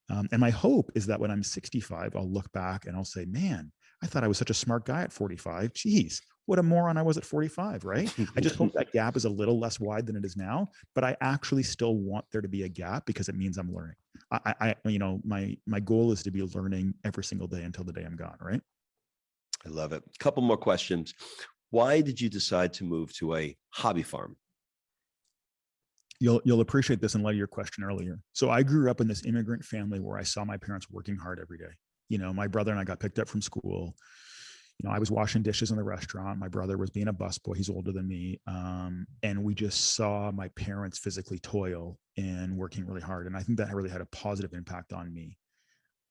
And my hope is that when I'm 65, I'll look back and I'll say, man, I thought I was such a smart guy at 45. Geez, what a moron I was at 45, right? I just hope that gap is a little less wide than it is now, but I actually still want there to be a gap because it means I'm learning. My goal is to be learning every single day until the day I'm gone, right? I love it. A couple more questions. Why did you decide to move to a hobby farm? You'll appreciate this in light of your question earlier. So I grew up in this immigrant family where I saw my parents working hard every day. My brother and I got picked up from school. I was washing dishes in the restaurant. My brother was being a busboy. He's older than me. And we just saw my parents physically toil and working really hard. And I think that really had a positive impact on me.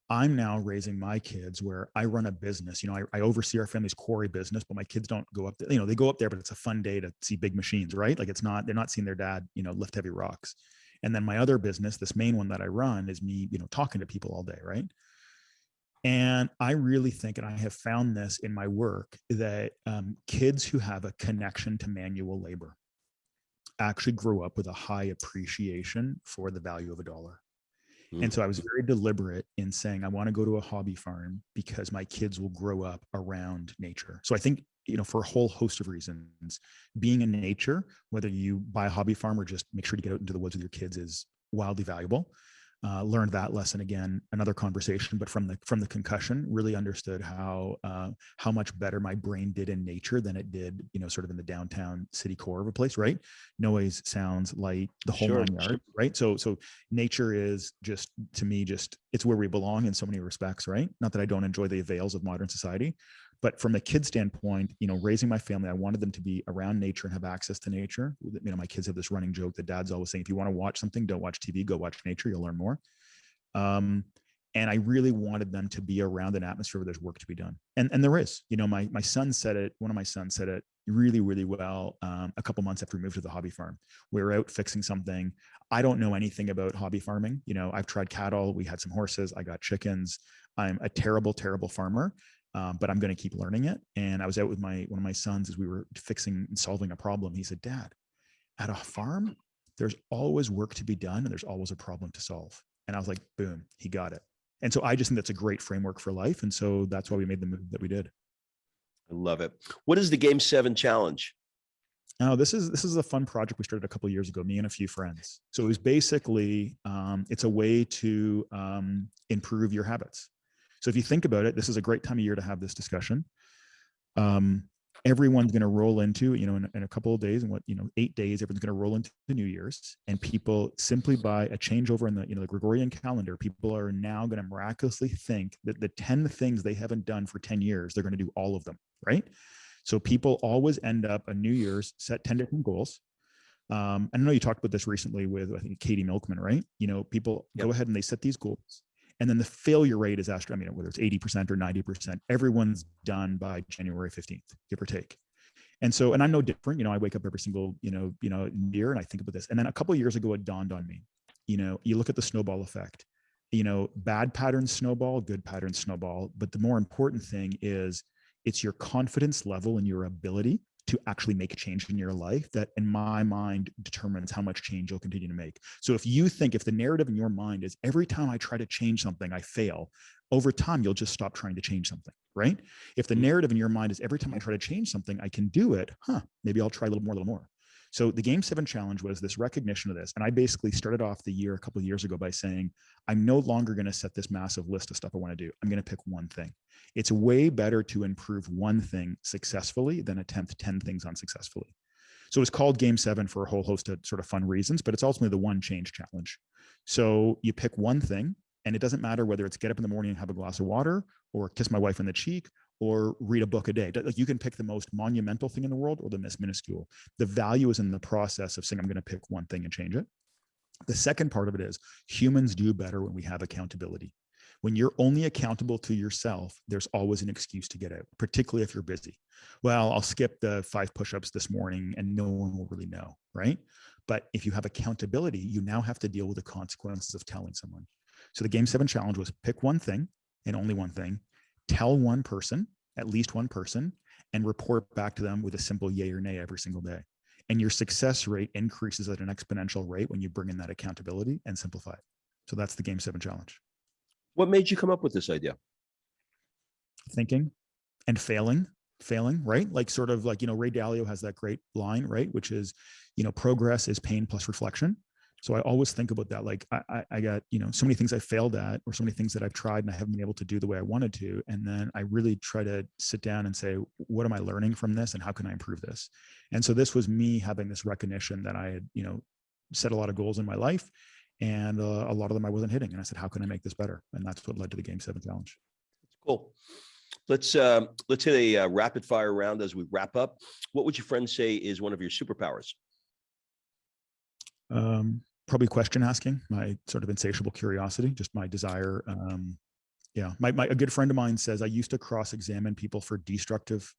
I'm now raising my kids where I run a business. I oversee our family's quarry business, but my kids don't go up there. They go up there, but it's a fun day to see big machines, right? Like they're not seeing their dad, lift heavy rocks. And then my other business, this main one that I run, is me, talking to people all day, right? And I really think, and I have found this in my work, that kids who have a connection to manual labor actually grow up with a high appreciation for the value of a dollar. And so I was very deliberate in saying, I want to go to a hobby farm because my kids will grow up around nature. So I think, for a whole host of reasons, being in nature, whether you buy a hobby farm or just make sure to get out into the woods with your kids, is wildly valuable. Learned that lesson again, another conversation, but from the concussion, really understood how much better my brain did in nature than it did, sort of in the downtown city core of a place, right? Noise, sounds, light, the whole Sure. 9 yards, right? So nature is just, to me, it's where we belong in so many respects, right? Not that I don't enjoy the avails of modern society, but from the kid standpoint, raising my family, I wanted them to be around nature and have access to nature. My kids have this running joke that dad's always saying, if you want to watch something, don't watch TV, go watch nature, you'll learn more. And I really wanted them to be around an atmosphere where there's work to be done. And there is, my son said it, one of my sons said it really, really well a couple months after we moved to the hobby farm. We were out fixing something. I don't know anything about hobby farming. I've tried cattle. We had some horses. I got chickens. I'm a terrible, terrible farmer. But I'm going to keep learning it. And I was out with one of my sons as we were fixing and solving a problem. He said, Dad, at a farm, there's always work to be done and there's always a problem to solve. And I was like, boom, he got it. And so I just think that's a great framework for life. And so that's why we made the move that we did. I love it. What is the Game 7 challenge? Oh, this is a fun project we started a couple of years ago, me and a few friends. So it was basically, it's a way to improve your habits. So if you think about it, this is a great time of year to have this discussion. Everyone's going to roll into, in a couple of days, and 8 days, everyone's going to roll into the New Year's, and people, simply by a changeover in the Gregorian calendar, people are now going to miraculously think that the 10 things they haven't done for 10 years, they're going to do all of them, right? So people always end up a New Year's, set 10 different goals. I know you talked about this recently with, I think, Katie Milkman, right? People go ahead and they set these goals. And then the failure rate is whether it's 80% or 90%, everyone's done by January 15th, give or take. And so, and I'm no different, I wake up every single, year and I think about this. And then a couple of years ago, it dawned on me, you look at the snowball effect, bad patterns snowball, good patterns snowball. But the more important thing is it's your confidence level and your ability to actually make a change in your life that, in my mind, determines how much change you'll continue to make. So if the narrative in your mind is every time I try to change something, I fail, over time, you'll just stop trying to change something, right? If the narrative in your mind is every time I try to change something, I can do it, maybe I'll try a little more. So the Game 7 challenge was this recognition of this. And I basically started off the year a couple of years ago by saying, I'm no longer going to set this massive list of stuff I want to do. I'm going to pick one thing. It's way better to improve one thing successfully than attempt 10 things unsuccessfully. So it's called Game 7 for a whole host of sort of fun reasons, but it's ultimately the one change challenge. So you pick one thing, and it doesn't matter whether it's get up in the morning and have a glass of water, or kiss my wife on the cheek, or read a book a day. Like, you can pick the most monumental thing in the world or the most minuscule. The value is in the process of saying, I'm going to pick one thing and change it. The second part of it is humans do better when we have accountability. When you're only accountable to yourself, there's always an excuse to get out, particularly if you're busy. Well, I'll skip the 5 push-ups this morning and no one will really know, right? But if you have accountability, you now have to deal with the consequences of telling someone. So the Game 7 challenge was pick one thing and only one thing, tell one person, at least one person, and report back to them with a simple yay or nay every single day. And your success rate increases at an exponential rate when you bring in that accountability and simplify it. So that's the Game 7 challenge. What made you come up with this idea? Thinking and failing, right? Like, sort of like, Ray Dalio has that great line, right? Which is, progress is pain plus reflection. So I always think about that. Like, I got, so many things I failed at, or so many things that I've tried and I haven't been able to do the way I wanted to. And then I really try to sit down and say, what am I learning from this and how can I improve this? And so this was me having this recognition that I had, set a lot of goals in my life, and a lot of them I wasn't hitting. And I said, how can I make this better? And that's what led to the Game 7 challenge. Cool. Let's hit a rapid fire round as we wrap up. What would your friends say is one of your superpowers? Probably question asking, my sort of insatiable curiosity, just my desire Yeah. A good friend of mine says I used to cross-examine people for destructive,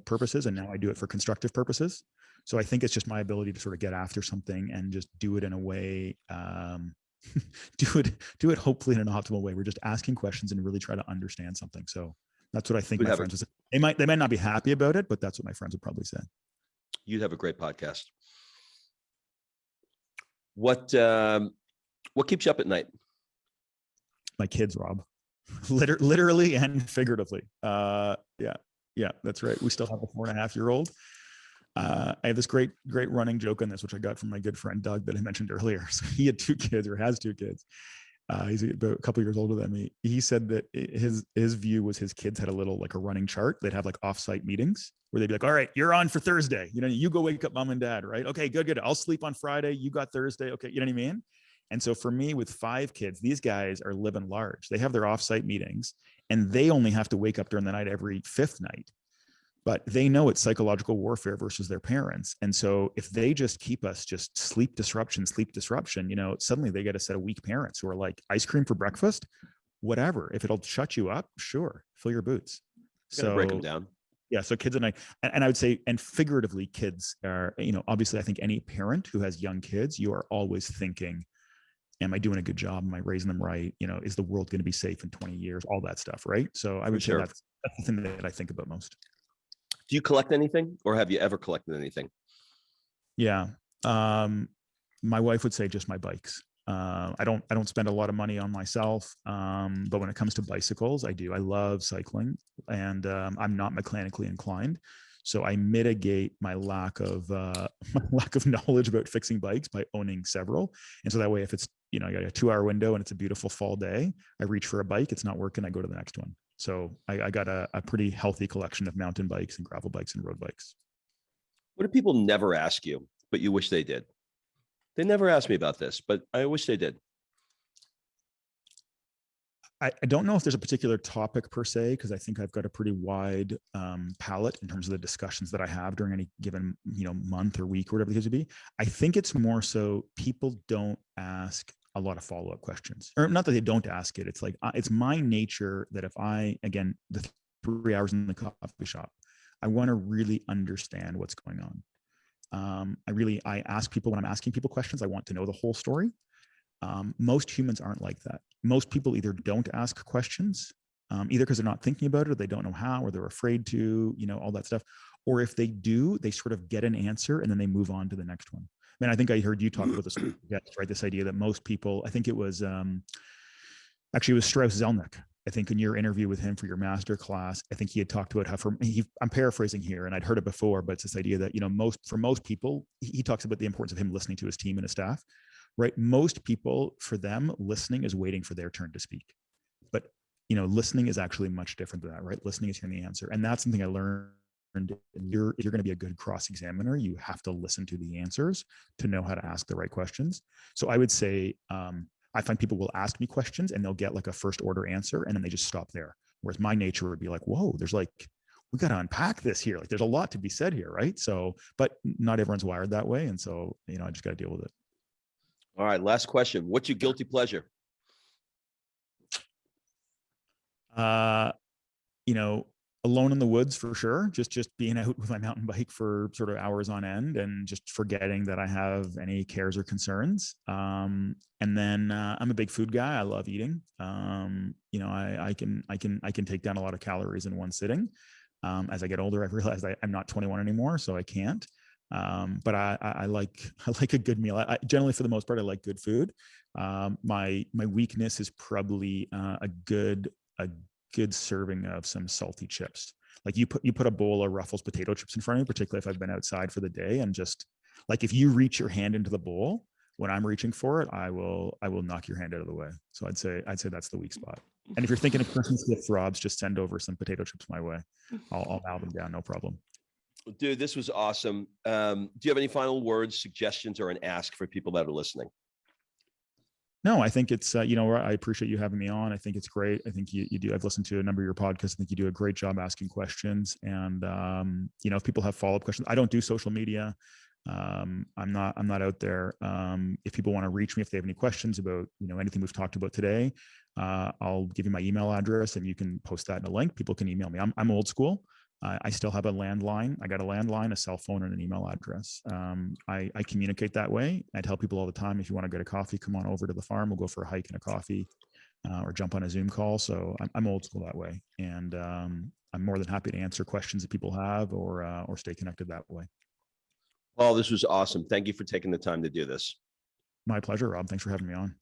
purposes, and now I do it for constructive purposes. So I think it's just my ability to sort of get after something and just do it in a way, do it hopefully in an optimal way. We're just asking questions and really try to understand something. So that's what I think my friends would say. They might not be happy about it, but that's what my friends would probably say. You'd have a great podcast. What keeps you up at night? My kids, Rob. Literally and figuratively. Yeah, that's right. We still have a 4.5-year-old. I have this great running joke on this, which I got from my good friend Doug that I mentioned earlier. So he had 2 kids, or has 2 kids. He's about a couple of years older than me. He said that his view was his kids had a little, like a running chart. They'd have like offsite meetings where they'd be like, all right, you're on for Thursday. You go wake up mom and dad, right? Okay, good. I'll sleep on Friday. You got Thursday. Okay. You know what I mean? And so for me, with 5 kids, these guys are living large. They have their offsite meetings and they only have to wake up during the night every 5th night. But they know it's psychological warfare versus their parents. And so if they just keep us just sleep disruption, suddenly they get a set of weak parents who are like, ice cream for breakfast, whatever. If it'll shut you up, sure, fill your boots. So break them down. Yeah. So kids and I would say, and figuratively, kids are, obviously I think any parent who has young kids, you are always thinking, am I doing a good job? Am I raising them right? Is the world going to be safe in 20 years? All that stuff. Right. So I would say that's the thing that I think about most. Do you collect anything, or have you ever collected anything? Yeah. My wife would say just my bikes. I don't spend a lot of money on myself. But when it comes to bicycles, I do. I love cycling, and I'm not mechanically inclined. So I mitigate my lack of knowledge about fixing bikes by owning several. And so that way, if it's, I got a 2-hour window and it's a beautiful fall day, I reach for a bike, it's not working, I go to the next one. So I got a pretty healthy collection of mountain bikes and gravel bikes and road bikes. What do people never ask you, but you wish they did? They never asked me about this, but I wish they did. I don't know if there's a particular topic per se, because I think I've got a pretty wide palette in terms of the discussions that I have during any given month or week or whatever the case would be. I think it's more so people don't ask a lot of follow-up questions, or not that they don't ask it. It's like, it's my nature that if again, the 3 hours in the coffee shop, I want to really understand what's going on. I ask people, when I'm asking people questions, I want to know the whole story. Most humans aren't like that. Most people either don't ask questions, either because they're not thinking about it, or they don't know how, or they're afraid to, all that stuff. Or if they do, they sort of get an answer and then they move on to the next one. I mean, I think I heard you talk about this, right? This idea that most people, I think it was, actually it was Strauss Zelnick. I think in your interview with him for your master class, I think he had talked about how I'm paraphrasing here and I'd heard it before, but it's this idea that, for most people, he talks about the importance of him listening to his team and his staff, right? Most people, for them, listening is waiting for their turn to speak. But, listening is actually much different than that, right? Listening is hearing the answer. And that's something I learned. If you're going to be a good cross-examiner, you have to listen to the answers to know how to ask the right questions. So I would say, I find people will ask me questions and they'll get like a first order answer and then they just stop there. Whereas my nature would be like, whoa, we got to unpack this here. Like there's a lot to be said here. Right. So, but not everyone's wired that way. And so, I just got to deal with it. All right. Last question. What's your guilty pleasure? Alone in the woods for sure. Just being out with my mountain bike for sort of hours on end and just forgetting that I have any cares or concerns. And then I'm a big food guy. I love eating. I can take down a lot of calories in one sitting. As I get older, I've realized I'm not 21 anymore, so I can't. But I like a good meal. I generally, for the most part, I like good food. My weakness is probably a good serving of some salty chips. Like you put a bowl of Ruffles potato chips in front of me, particularly if I've been outside for the day, and just like if you reach your hand into the bowl when I'm reaching for it, I will knock your hand out of the way. So I'd say that's the weak spot. And if you're thinking of Christmas gift throbs, just send over some potato chips my way. I'll bow them down, no problem. Dude, this was awesome. Do you have any final words, suggestions, or an ask for people that are listening? No, I think it's, I appreciate you having me on. I think it's great. I think you do. I've listened to a number of your podcasts. I think you do a great job asking questions. And, if people have follow-up questions, I don't do social media. I'm not out there. If people want to reach me, if they have any questions about, anything we've talked about today, I'll give you my email address and you can post that in a link. People can email me. I'm old school. I still have a landline. I got a landline, a cell phone, and an email address. I communicate that way. I tell people all the time, if you want to get a coffee, come on over to the farm. We'll go for a hike and a coffee, or jump on a Zoom call. So I'm old school that way. And I'm more than happy to answer questions that people have, or stay connected that way. Paul, this was awesome. Thank you for taking the time to do this. My pleasure, Rob. Thanks for having me on.